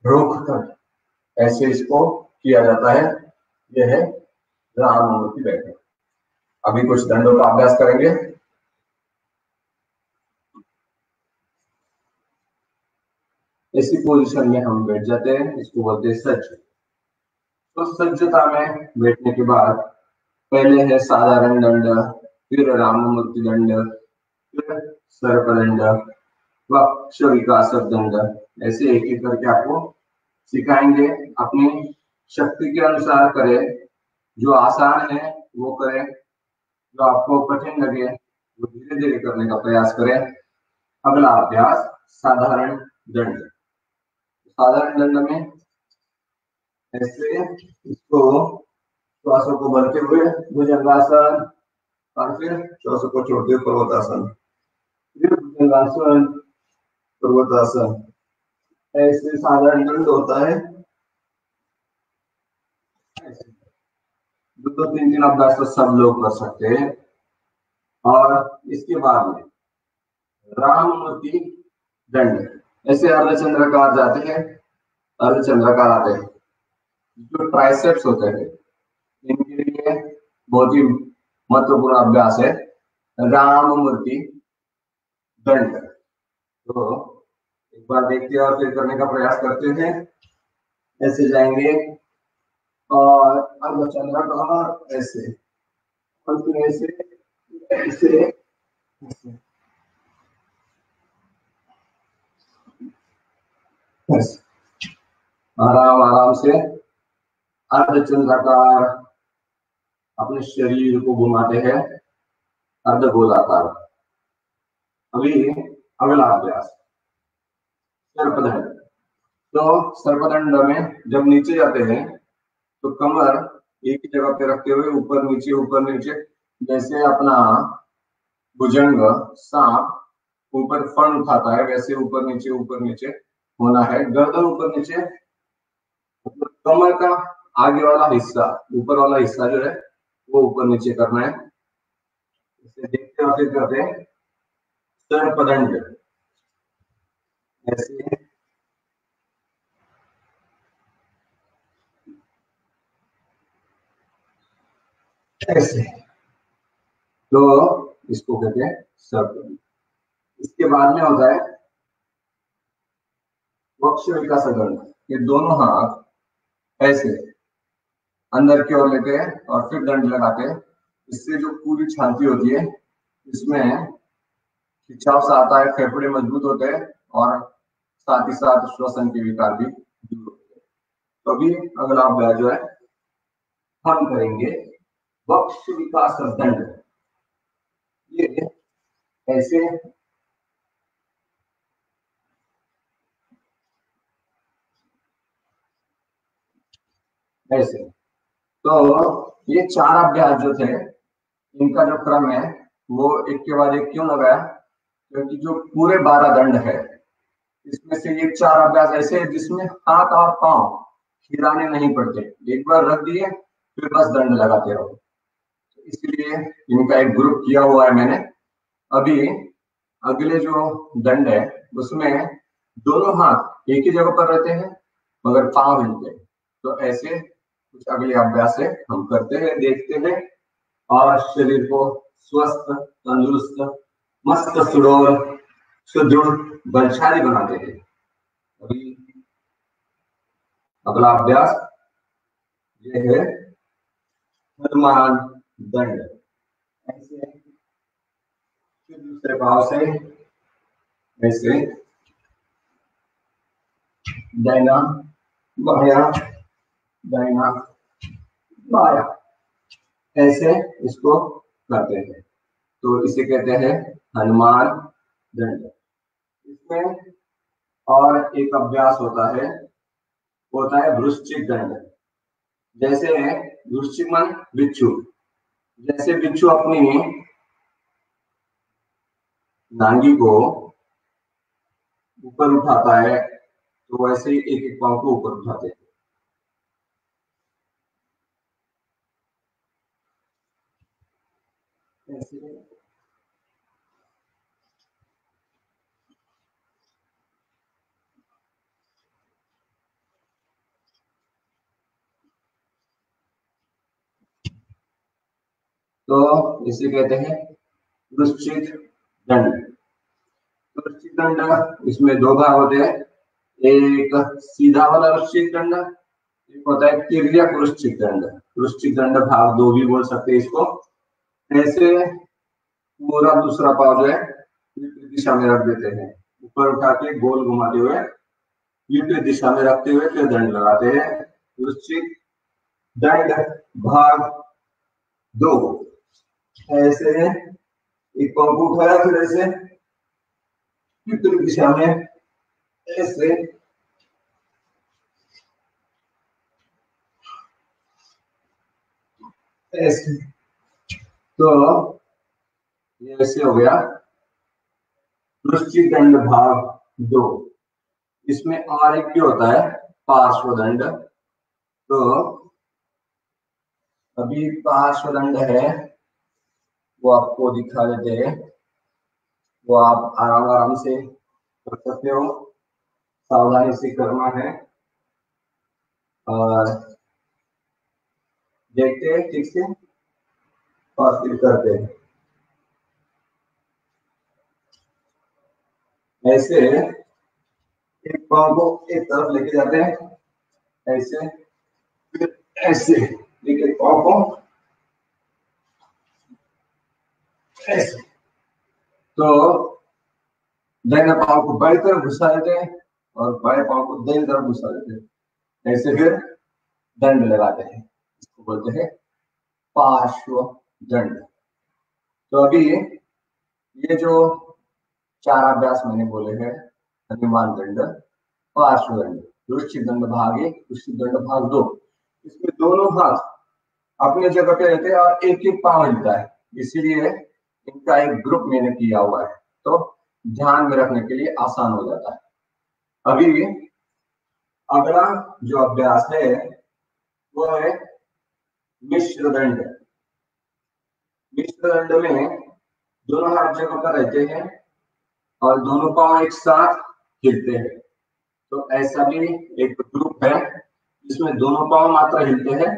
रोक कर ऐसे इसको किया जाता है। यह है राम मूर्ति बैठक। अभी कुछ दंडों का अभ्यास करेंगे। इसी पोजीशन में हम बैठ जाते हैं, इसको बोलते हैं सज्ज। तो सज्जता में बैठने के बाद पहले है साधारण दंड, फिर राम मूर्ति दंड, फिर सर्पदंड, वक्ष विकासक दंड। ऐसे एक एक करके आपको सिखाएंगे। अपनी शक्ति के अनुसार करें, जो आसान है वो करें, जो आपको कठिन लगे वो धीरे धीरे करने का प्रयास करें। अगला अभ्यास साधारण दंड। साधारण दंड में ऐसे इसको श्वासों को भरते हुए भुजंगासन, और फिर श्वासों को छोड़ते हुए पर्वतासन, फिर भुजंगासन, पर्वतासन। ऐसे साधारण दंड होता है। दो तीन तीन अभ्यास तो सब लोग कर सकते हैं। और इसके बाद में राम मूर्ति दंड। ऐसे अर्धचंद्राकार जाते हैं, अर्धचंद्राकार आते हैं। जो ट्राइसेप्स होते हैं इनके लिए बहुत ही महत्वपूर्ण अभ्यास है राम मूर्ति दंड। तो एक बार देखते हैं और फिर करने का प्रयास करते हैं। ऐसे जाएंगे और अर्धचंद्राकार ऐसे, और फिर ऐसे ऐसे ऐसे आराम आराम से अर्धचंद्राकार अपने शरीर को घुमाते हैं, अर्धगोलाकार। अभी अगला अभ्यास सर्पदंड। तो सर्पदंड में जब नीचे जाते हैं तो कमर एक ही जगह पे रखते हुए ऊपर नीचे, जैसे अपना भुजंग सांप ऊपर फन उठाता है वैसे ऊपर नीचे होना है। गर्दन ऊपर नीचे, मतलब कमर का आगे वाला हिस्सा, ऊपर वाला हिस्सा जो है वो ऊपर नीचे करना है। इसे देखते और फिर करते हैं सर्पदंड। ऐसे ऐसे तो इसको कहते हैं सर्कल। इसके बाद में होता है वक्ष विकास दंड। ये दोनों हाथ ऐसे अंदर की ओर लेते हैं और फिर दंड लगाते हैं। इससे जो पूरी छाती होती है इसमें खिंचाव सा आता है, फेफड़े मजबूत होते हैं और साथ ही साथ श्वसन के विकार भी दूर होते हैं। तो अभी अगला अभ्यास जो है हम करेंगे वक्ष विकास दंड। ये ऐसे ऐसे। तो ये 4 अभ्यास जो थे इनका जो क्रम है वो एक के बाद एक क्यों लगाया, क्योंकि जो पूरे 12 दंड है इसमें से ये 4 अभ्यास ऐसे है जिसमें हाथ और पांव हिलाने नहीं पड़ते। एक बार रख दिए फिर बस दंड लगाते रहो, इसलिए इनका एक ग्रुप किया हुआ है मैंने। अभी अगले जो दंड है उसमें दोनों हाथ एक ही जगह पर रहते हैं मगर पांव हिलते हैं। तो ऐसे कुछ अगले अभ्यास से हम करते हैं, देखते हैं और शरीर को स्वस्थ, तंदुरुस्त, मस्त, सुडौल, सुदृढ़, बलशाली बनाते हैं। अभी अगला अभ्यास ये है हनुमान दंड। ऐसे फिर दूसरे पांव से ऐसे दाहिना बाया दाहिना बाया ऐसे इसको करते हैं। तो इसे कहते हैं हनुमान दंड। इसमें और एक अभ्यास होता है वृश्चिक दंड। जैसे वृश्चिक मन बिच्छू, जैसे बिच्छू अपनी नांगी को ऊपर उठाता है तो वैसे ही एक एक पांव को ऊपर उठाते हैं। तो इसे कहते हैं वृश्चिक दंड। वृश्चिक दंड इसमें 2 भाग होते हैं, एक सीधा वाला वृश्चिक दंड, एक होता है तिर्यक वृश्चिक दंड। वृश्चिक दंड भाग 2 भी बोल सकते हैं इसको। ऐसे पूरा दूसरा पाव जो है विपरीत दिशा में रख देते हैं, ऊपर उठा के गोल घुमाते हुए विपरीत दिशा में रखते हुए फिर दंड लगाते हैं। वृश्चिक दंड भाग 2। ऐसे एक पांव को उठाया फिर ऐसे विपरीत दिशा में ऐसे ऐसे। तो ये ऐसे हो गया वृश्चिक दंड भाग 2। इसमें और एक भी होता है पार्श्व दंड। तो अभी पार्श्व दंड है वो आपको दिखा देते हैं, वो आप आराम आराम से कर सकते हो, सावधानी से करना है और देखते हैं ठीक से और फिर करते हैं। ऐसे एक पांव को एक तरफ लेके जाते हैं ऐसे, फिर ऐसे एक पांव को ऐसे। तो दाहिने पांव को बाई तरफ घुसा देते हैं और बाएं पांव को दाहिनी तरफ घुसा देते हैं। ऐसे फिर दंड लगाते हैं, इसको बोलते हैं पार्श्व दंड। तो अभी ये जो 4 अभ्यास मैंने बोले हैं, हनुमान दंड, पार्श्व दंड, वृश्चिक दंड भाग 1, वृश्चिक दंड भाग 2, इसमें दोनों हाथ अपने जगह पे रहते हैं और एक एक पांव हिलता है, इसीलिए इनका एक ग्रुप मैंने किया हुआ है तो ध्यान में रखने के लिए आसान हो जाता है। अभी अगला जो अभ्यास है वो है मिश्र दंड। मिश्र दंड में दोनों हाथ जगह पर रहते हैं और दोनों पांव एक साथ हिलते हैं। तो ऐसा भी एक ग्रुप है जिसमें दोनों पांव मात्र हिलते हैं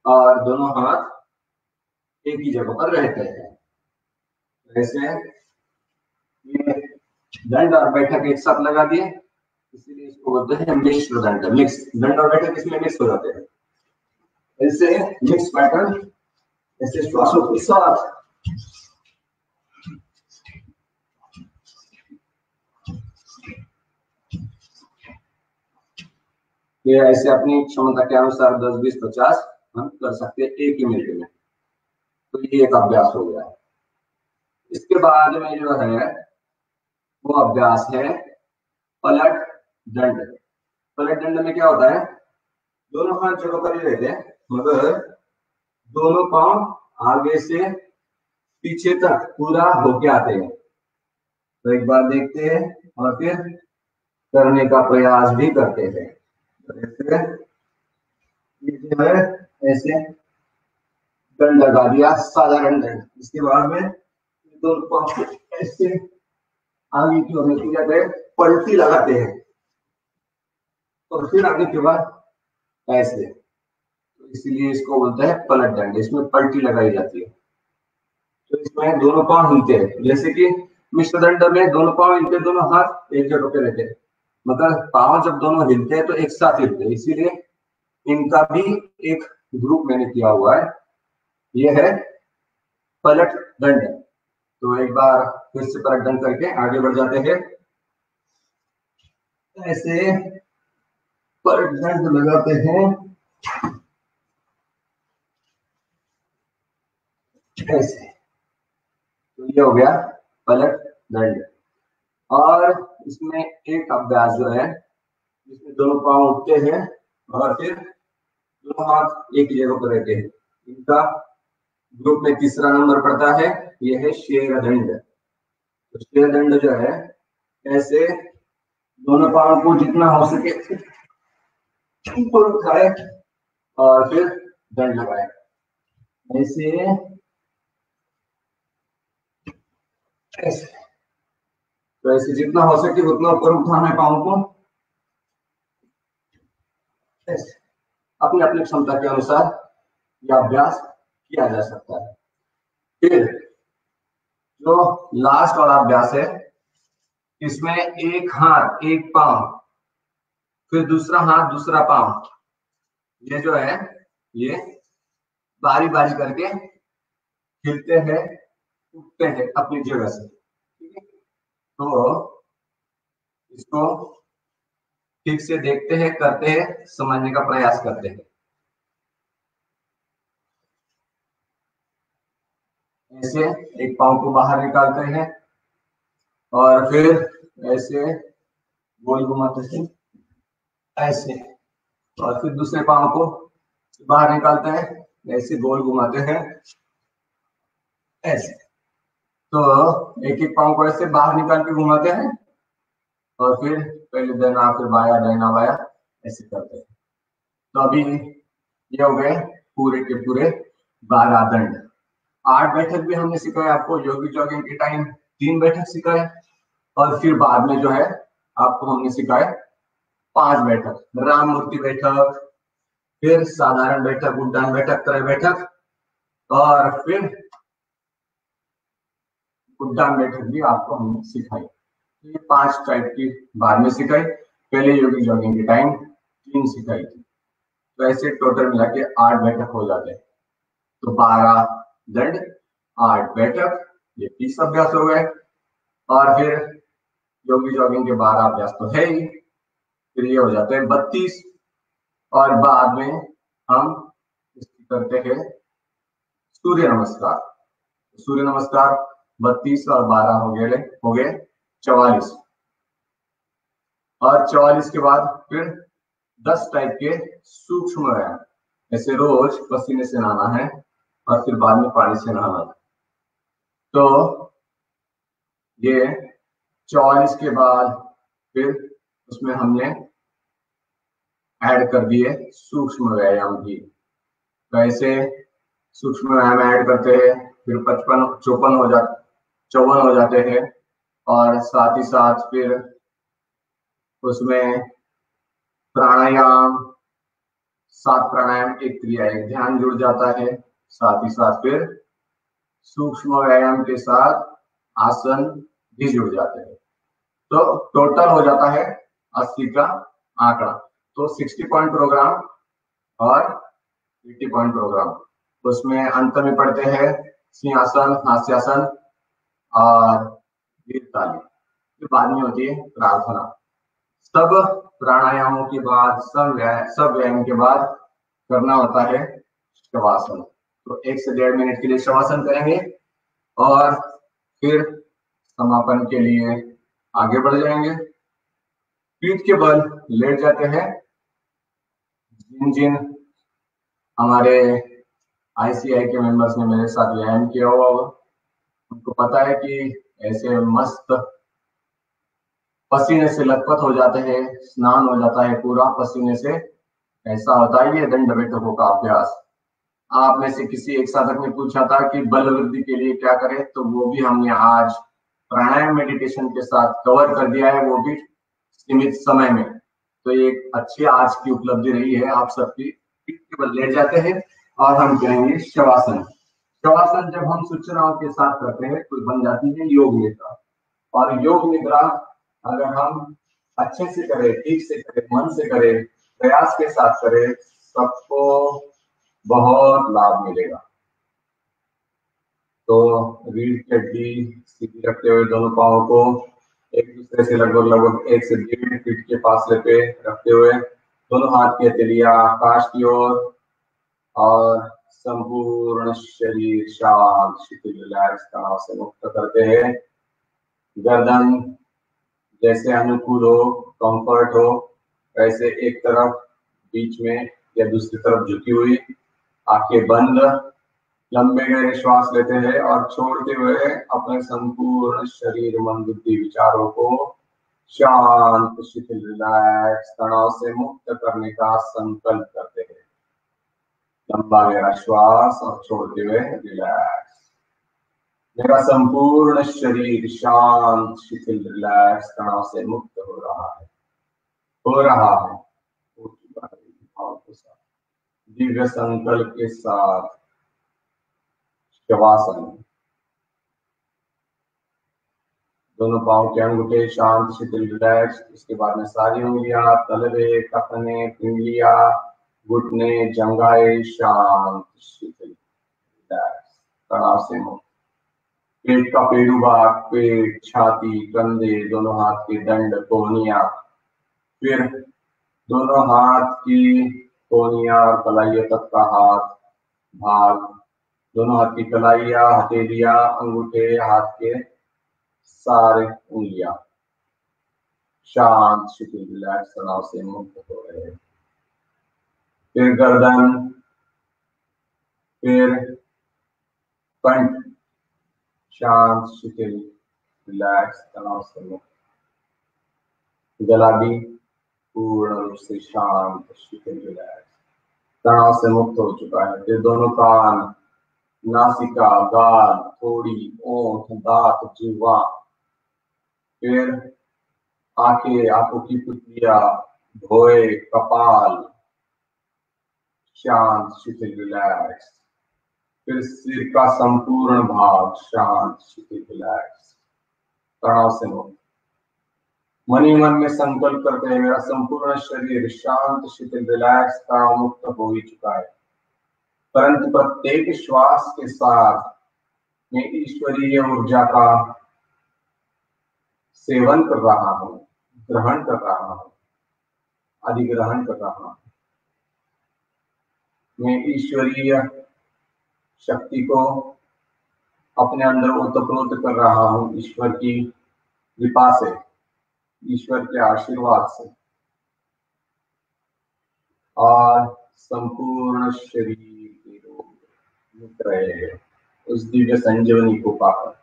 और दोनों हाथ एक ही जगह पर रहते हैं। ऐसे ये दंड और बैठक एक साथ लगा दिए, इसीलिए इसको बोलते हैं मिश्र दंड। मिक्स दंड और बैठक इसमें मिक्स हो जाते हैं, ऐसे मिक्स पैटर्न। ऐसे श्वासों के साथ ये ऐसे अपनी क्षमता के अनुसार 10, 20, 50 हम कर सकते हैं एक ही मिनट में। तो ये एक अभ्यास हो गया। इसके बाद में जो है वो अभ्यास है पलट दंड। पलट दंड में क्या होता है, दोनों हाथ जगह पर ही रहते हैं, मगर दोनों पांव आगे से पीछे तक पूरा होके आते हैं। तो एक बार देखते हैं और फिर करने का प्रयास भी करते हैं। ऐसे ये जो है ऐसे दंड लगा दिया, साधारण दंड। इसके बाद में दोनों पांव ऐसे आगे की ओर लेके जाते हैं, पलटी लगाते हैं, और फिर आगे के बाद ऐसे। तो इसीलिए इसको बोलते हैं पलट दंड। इसमें पलटी लगाई जाती है। तो इसमें दोनों पांव हिलते हैं, जैसे कि मिश्र दंड में दोनों पांव हिलते, दोनों हाथ एक जगह पे रहते हैं, मगर पांव जब दोनों हिलते हैं तो एक साथ हिलते हैं। इसीलिए इनका भी एक ग्रुप मैंने किया हुआ है, यह है पलट दंड। तो एक बार फिर से पलट दंड करके आगे बढ़ जाते हैं। ऐसे पलट दंड लगाते हैं, ऐसे। तो ये हो गया पलट दंड। और इसमें एक अभ्यास जो है जिसमें दोनों पांव उठते हैं और फिर दोनों हाथ एक ही जगह पर रहते हैं, इनका ग्रुप में तीसरा नंबर पड़ता है, यह है शेर दंड। तो शेर दंड जो है ऐसे दोनों पांव को जितना हो सके ऊपर उठाए और फिर दंड लगाए, ऐसे ऐसे। तो ऐसे जितना हो सके उतना ऊपर उठाना है पांव को, ऐसे। अपनी अपनी क्षमता के अनुसार यह अभ्यास किया जा सकता है। फिर जो लास्ट वाला अभ्यास है, इसमें एक हाथ एक पांव, फिर दूसरा हाथ दूसरा पांव, ये जो है ये बारी बारी करके हिलते हैं, उठते हैं अपनी जगह से। ठीक है, तो इसको ठीक से देखते हैं, करते हैं, समझने का प्रयास करते हैं। ऐसे एक पांव को बाहर निकालते हैं और फिर ऐसे गोल घुमाते हैं, ऐसे। और फिर दूसरे पांव को बाहर निकालते हैं, ऐसे गोल घुमाते हैं, ऐसे। तो एक एक पांव को ऐसे बाहर निकाल के घुमाते हैं और फिर पहले दाहिना फिर बाया, दाहिना बाया, ऐसे करते हैं। तो अभी ये हो गए पूरे के पूरे 12 दंड। 8 बैठक भी हमने सिखाया आपको, योगी जॉगिंग के टाइम 3 बैठक सिखाए, और फिर बाद में जो है आपको हमने सिखाए 5 बैठक, राम मूर्ति बैठक, फिर साधारण बैठक, उड्डान बैठक, त्रय बैठक, और फिर उड्डान बैठक भी आपको हमने सिखाई। ये 5 टाइप की बाद में सिखाई, पहले योगी जॉगिंग के टाइम 3 सिखाई थी। तो ऐसे टोटल मिला के 8 बैठक हो जाते हैं। तो 12 दंड, 8 बैठक, ये 30 अभ्यास हो गए। और फिर योगी जॉगिंग के 12 अभ्यास तो है ही, फिर ये हो जाते हैं 32। और बाद में हम करते हैं सूर्य नमस्कार। सूर्य नमस्कार 32 और 12 हो गए 44। और 44 के बाद फिर 10 टाइप के सूक्ष्म व्यायाम, ऐसे रोज पसीने से नहाना है और फिर बाद में पानी से नहाना है। तो ये 44 के बाद फिर उसमें हमने ऐड कर दिए सूक्ष्म व्यायाम भी। तो ऐसे सूक्ष्म व्यायाम ऐड करते हैं, फिर 54 हो जाते हैं। और साथ ही साथ फिर उसमें प्राणायाम, 7 प्राणायाम, एक क्रिया, एक ध्यान जुड़ जाता है। साथ ही साथ फिर सूक्ष्म व्यायाम के साथ आसन भी जुड़ जाते हैं। तो टोटल हो जाता है 80 का आंकड़ा। तो 60 पॉइंट प्रोग्राम और 80 पॉइंट प्रोग्राम, उसमें अंत में पढ़ते हैं सिंहासन, हास्यासन और वीरताली। फिर बाद में होती है प्रार्थना। सब प्राणायामों के बाद, सब व्यायाम के बाद करना होता है शवासन। तो 1 से 1.5 मिनट के लिए शवासन करेंगे और फिर समापन के लिए आगे बढ़ जाएंगे। पीठ के बल लेट जाते हैं। जिन जिन हमारे ICI के मेंबर्स ने मेरे साथ व्यायाम किया हुआ होगा, उनको पता है कि ऐसे मस्त पसीने से लथपथ हो जाते हैं, स्नान हो जाता है पूरा पसीने से। ऐसा होता है ये दंड बैठकों का अभ्यास। आप में से किसी एक साधक ने पूछा था कि बल वृद्धि के लिए क्या करें, तो वो भी हमने आज प्राणायाम मेडिटेशन के साथ कवर कर दिया है, वो भी सीमित समय में। तो ये एक अच्छी आज की उपलब्धि रही है आप सबकी। पीठ के बल लेट जाते हैं और हम करेंगे शवासन। शवासन जब हम सूचनाओं के साथ करते हैं तो बन जाती है योग निद्रा। और योग निद्रा अगर हम अच्छे से करें, ठीक से करें, मन से करें, प्रयास के साथ करें, सबको बहुत लाभ मिलेगा। तो रीढ़ की हड्डी सीधी रखते हुए दोनों पांवों को एक दूसरे से लगभग 1 से 1.5 फीट के फासले पे रखते हुए दोनों हाथ की हथेलियां आकाश की ओर और संपूर्ण शरीर शांत, शिथिल, रिलैक्स, तनाव से मुक्त करते हैं। गर्दन जैसे अनुकूल हो, कंफर्ट हो, वैसे एक तरफ बीच में या दूसरी तरफ झुकी हुई, आंखें बंद, लंबे गहरे श्वास लेते हैं और छोड़ते हुए अपने संपूर्ण शरीर, मन, बुद्धि, विचारों को शांत, शिथिल, रिलैक्स, तनाव से मुक्त करने का संकल्प करते हैं। लंबा गहरा श्वास और छोड़ते हुए रिलैक्स। मेरा संपूर्ण शरीर शांत, शिथिल, रिलैक्स, तनाव से मुक्त हो रहा है, हो रहा है, हो चुका है। भाव के साथ, दिव्य संकल्प के साथ शवासन। दोनों पांव के अंगूठे शांत, शिथिल, रिलैक्स। उसके बाद में सारी उंगलियां, तलवे, टखने, पिंगलियां, घुटने, जंघाएं शांत, शिथिल, रिलैक्स, तनाव से मुक्त। पेट का पेड़ू भाग, पेट, छाती, कंधे, दोनों हाथ के दंड, कोहनियां। फिर दोनों हाथ की कोहनियां और कलाइयों तक का हाथ भाग, दोनों हाथ की कलाइयां, हथेलियां, अंगूठे, हाथ के सारे उंगलियां शांत, शिथिल, रिलैक्स, तनाव से मुक्त हो रहे हैं। फिर गर्दन, फिर कंठ शांत, शिथिल, रिलैक्स, तनाव से मुक्त। गला भी पूर्ण रूप से शांत, शिथिल, रिलैक्स, तनाव से मुक्त हो चुका है। फिर दोनों कान, नासिका, गाल, थोड़ी, ओंठ, दांत, जिह्वा। फिर आंखें, आंखों की पुतलियां, भौए, कपाल शांत, शिथिल, रिलैक्स। फिर सिर का संपूर्ण भाग शांत, शिथिल, रिलैक्स, तनाव से मुक्त। मन ही मन में संकल्प करते हैं मेरा संपूर्ण शरीर शांत, शिथिल, रिलैक्स, तनाव मुक्त हो ही चुका है। परंतु प्रत्येक श्वास के साथ मैं ईश्वरीय ऊर्जा का सेवन कर रहा हूं, ग्रहण कर रहा हूं, अधिग्रहण कर रहा हूं। मैं ईश्वरीय शक्ति को अपने अंदर ओतप्रोत कर रहा हूं, ईश्वर की कृपा से, ईश्वर के आशीर्वाद से, और संपूर्ण शरीर के रोग मुक्त रहे हैं उस दिव्य संजीवनी को पाकर।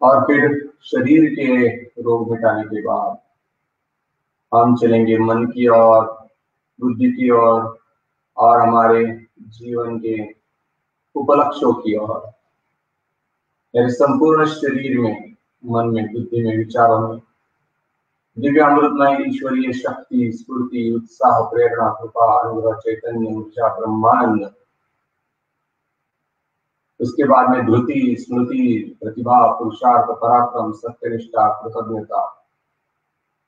और फिर शरीर के रोग मिटाने के बाद हम चलेंगे मन की ओर, बुद्धि की ओर और हमारे जीवन के उपलक्ष्यों की ओर। मेरे संपूर्ण शरीर में, मन में, बुद्धि में, विचारों में दिव्य अमृतमय ईश्वरीय शक्ति, स्फूर्ति, उत्साह, प्रेरणा, कृपा, अनुग्रह, चैतन्य, ऊर्जा, ब्रह्मानंद उसके बाद में धृति, स्मृति, प्रतिभा, पुरुषार्थ, पराक्रम, सत्यनिष्ठा, कृतज्ञता,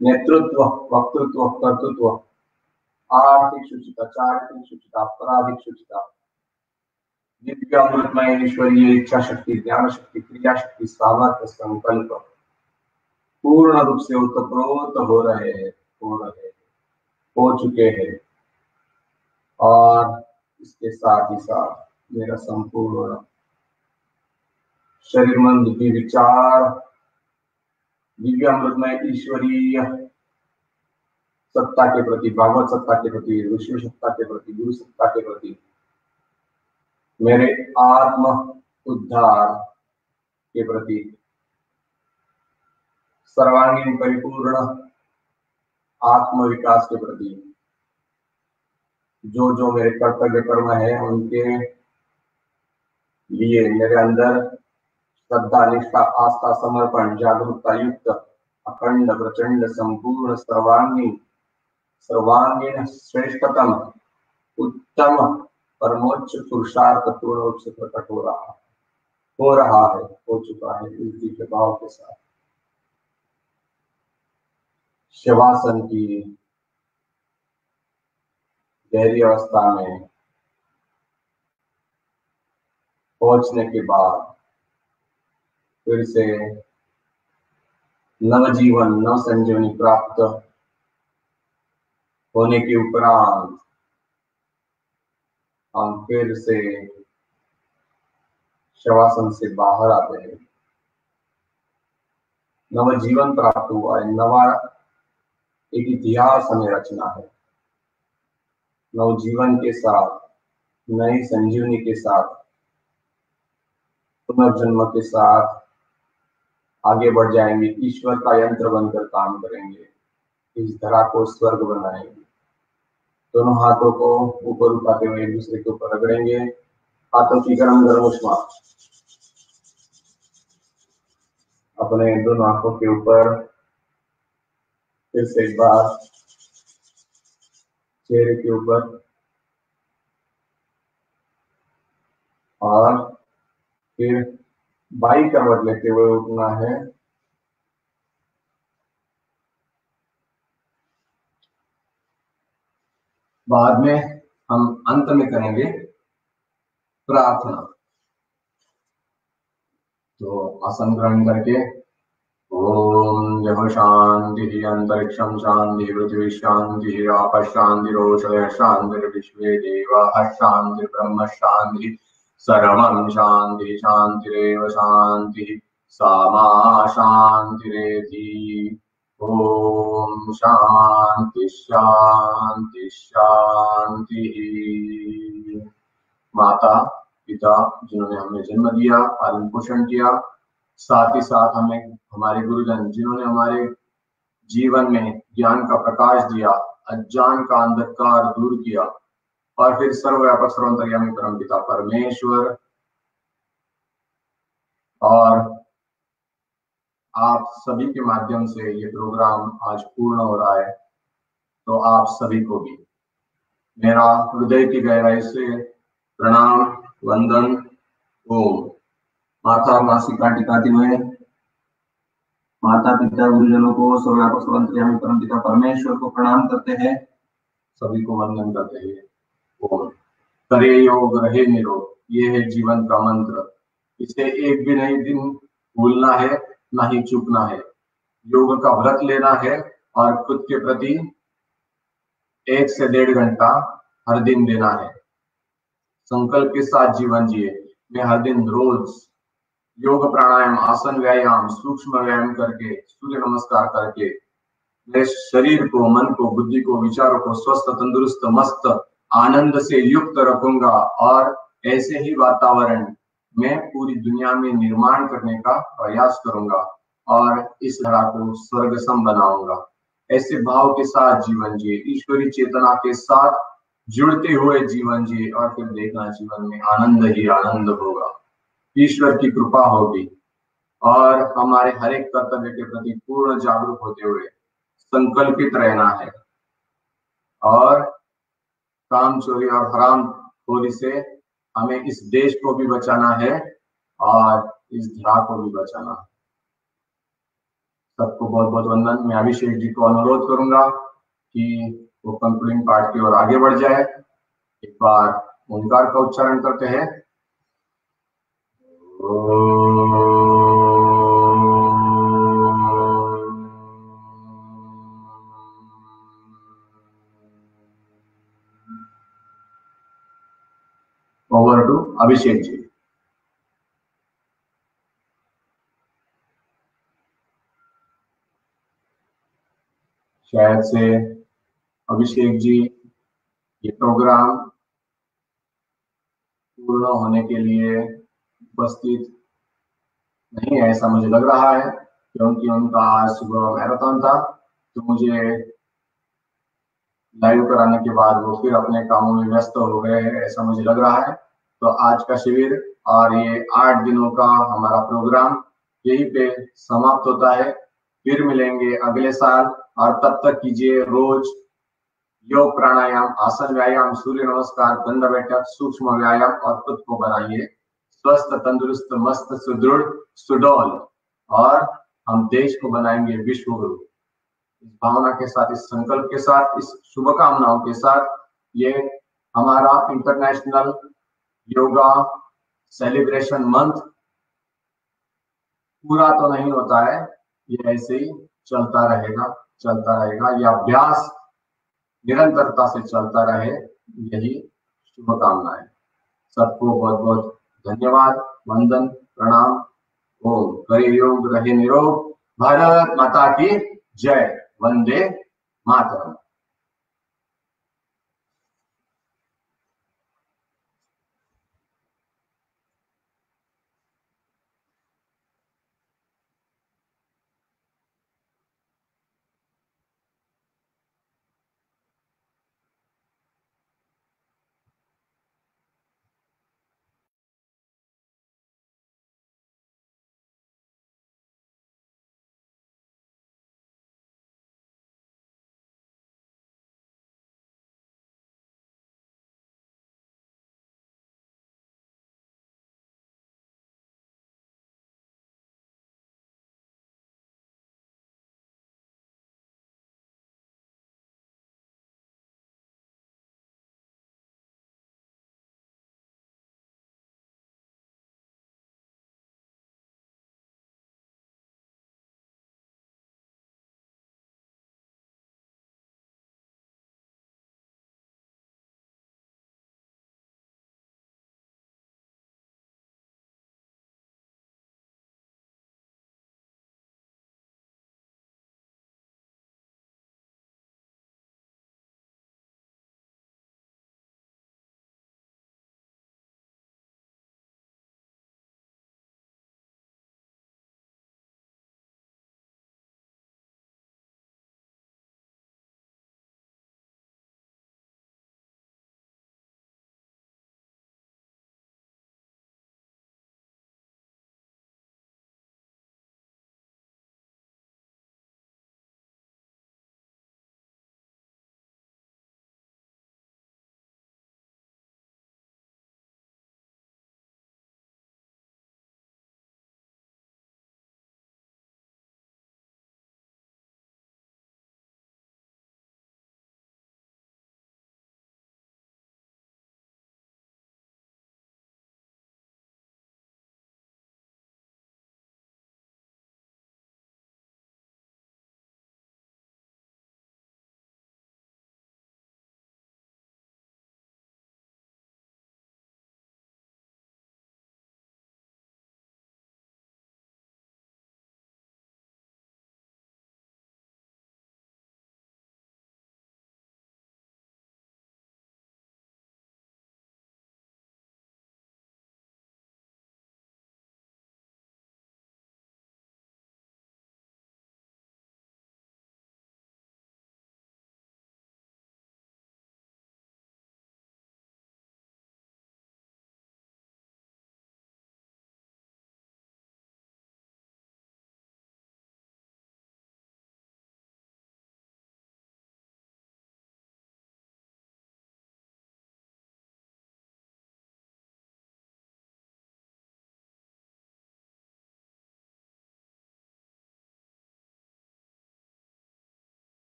नेतृत्व, वक्तृत्व, कर्तृत्व, आर्थिक शुचिता, चारित्रिक शुचिता, आपराधिक शुचिता, दिव्य अमृतमय ईश्वरीय इच्छा शक्ति, ज्ञान शक्ति, क्रिया शक्ति, सामर्थ्य, संकल्प पूर्ण रूप से उत्प्रोत हो रहे हैं, हो चुके हैं। और इसके साथ ही साथ मेरा संपूर्ण शरीर, मन, बुद्धि, विचार दिव्य अमृतमय ईश्वरीय सत्ता के प्रति, भागवत सत्ता के प्रति, विश्व सत्ता के प्रति, गुरु सत्ता के प्रति, मेरे आत्म उद्धार के प्रति, सर्वांगीण परिपूर्ण आत्म विकास के प्रति, जो जो मेरे कर्तव्य कर्म है उनके लिए मेरे अंदर श्रद्धा, निष्ठा, आस्था, समर्पण, जागरूकता युक्त अखंड प्रचंड संपूर्ण सर्वांगीण श्रेष्ठतम उत्तम परमोच्च पुरुषार्थ पूर्ण रूप से प्रकट हो रहा है, हो चुका है। इस दिव्य भाव के साथ शवासन की गहरी अवस्था में पहुंचने के बाद फिर से नवजीवन, नव संजीवनी प्राप्त होने के उपरांत हम फिर से शवासन से बाहर आते हैं। नवजीवन प्राप्त हुआ है, नवा एक इतिहास हमें रचना है। नवजीवन के साथ, नई संजीवनी के साथ, पुनर्जन्म के साथ आगे बढ़ जाएंगे। ईश्वर का यंत्र बनकर काम करेंगे, इस धरा को स्वर्ग बनाएंगे। दोनों हाथों को ऊपर उठाते हुए एक दूसरे के ऊपर रगड़ेंगे। हाथों की गरम गरम उष्मा अपने दोनों आंखों के ऊपर, फिर से एक बार चेहरे के ऊपर, और फिर बाई करवट लेते हुए उठना है। बाद में हम अंत में करेंगे प्रार्थना। तो आसन ग्रहण करके ओम जब शांति अंतरिक्षम शांति पृथ्वी शांति आप शांतिरोषधय शांति विश्वे देवा शांति ब्रह्म शांति सर्वं शांति शांतिरेव शांति सामा शांतिरेधि। ओम शांति शांति शांति। माता पिता जिन्होंने हमें जन्म दिया, पालन पोषण किया, साथ ही साथ हमें हमारे गुरुजन जिन्होंने हमारे जीवन में ज्ञान का प्रकाश दिया, अज्ञान का अंधकार दूर किया, और फिर सर्वव्यापक सर्वंतर्यामी परमपिता परमेश्वर और आप सभी के माध्यम से ये प्रोग्राम आज पूर्ण हो रहा है। तो आप सभी को भी मेरा हृदय की गहराई से प्रणाम, वंदन। ओम। माता नासिका टिकाते हुए माता पिता गुरुजनों को, सर्वव्यापक सर्वंतर्यामी परमपिता परमेश्वर को प्रणाम करते हैं, सभी को वंदन करते हैं। ओम। करे योग रहे निरोग, ये है जीवन का मंत्र। इसे एक भी नहीं दिन भूलना है, ना ही चूकना है। योग का व्रत लेना है और खुद के प्रति 1 से 1.5 घंटा हर दिन देना है। संकल्प के साथ जीवन जिए। मैं हर दिन रोज योग, प्राणायाम, आसन, व्यायाम, सूक्ष्म व्यायाम करके, सूर्य नमस्कार करके मेरे शरीर को, मन को, बुद्धि को, विचारों को स्वस्थ, तंदुरुस्त, मस्त, आनंद से युक्त रखूंगा। और ऐसे ही वातावरण मैं पूरी दुनिया में निर्माण करने का प्रयास करूंगा और इस धरा को स्वर्ग सम बनाऊंगा। ऐसे भाव के साथ जीवन जिए, ईश्वरी चेतना के साथ जुड़ते हुए जीवन जिए, और फिर देखना जीवन में आनंद ही आनंद होगा। ईश्वर की कृपा होगी और हमारे हर एक कर्तव्य के प्रति पूर्ण जागरूक होते हुए संकल्पित रहना है, और काम चोरी और हराम खोरी से हमें इस देश को भी बचाना है और इस धरा को भी बचाना है। सबको बहुत बहुत वंदन। मैं अभिषेक जी को अनुरोध करूंगा कि वो कंक्लूडिंग पार्ट की ओर आगे बढ़ जाए। एक बार ओंकार का उच्चारण करते हैं। Over to Abhishek ji. शायद से अभिषेक जी ये प्रोग्राम पूर्ण होने के लिए उपस्थित नहीं है, ऐसा मुझे लग रहा है, क्योंकि उनका आज सुबह मैराथन था। तो मुझे लाइव कराने के बाद वो फिर अपने कामों में व्यस्त हो गए हैं, ऐसा मुझे लग रहा है। तो आज का शिविर और ये 8 दिनों का हमारा प्रोग्राम यहीं पे समाप्त होता है। फिर मिलेंगे अगले साल, और तब तक कीजिए रोज योग, प्राणायाम, आसन, व्यायाम, सूर्य नमस्कार, दंड बैठक, सूक्ष्म व्यायाम, और खुद को बनाइए स्वस्थ, तंदुरुस्त, मस्त, सुदृढ़, सुडौल, और हम देश को बनाएंगे विश्व गुरु। इस भावना के साथ, इस संकल्प के साथ, इस शुभकामनाओं के साथ, ये हमारा इंटरनेशनल योगा सेलिब्रेशन मंथ पूरा तो नहीं होता है, ये ऐसे ही चलता रहेगा, चलता रहेगा। यह अभ्यास निरंतरता से चलता रहे, यही शुभकामनाएं। सबको बहुत बहुत धन्यवाद, वंदन, प्रणाम। ओम करे योग रहे निरोग। भारत माता की जय। वंदे मातरम।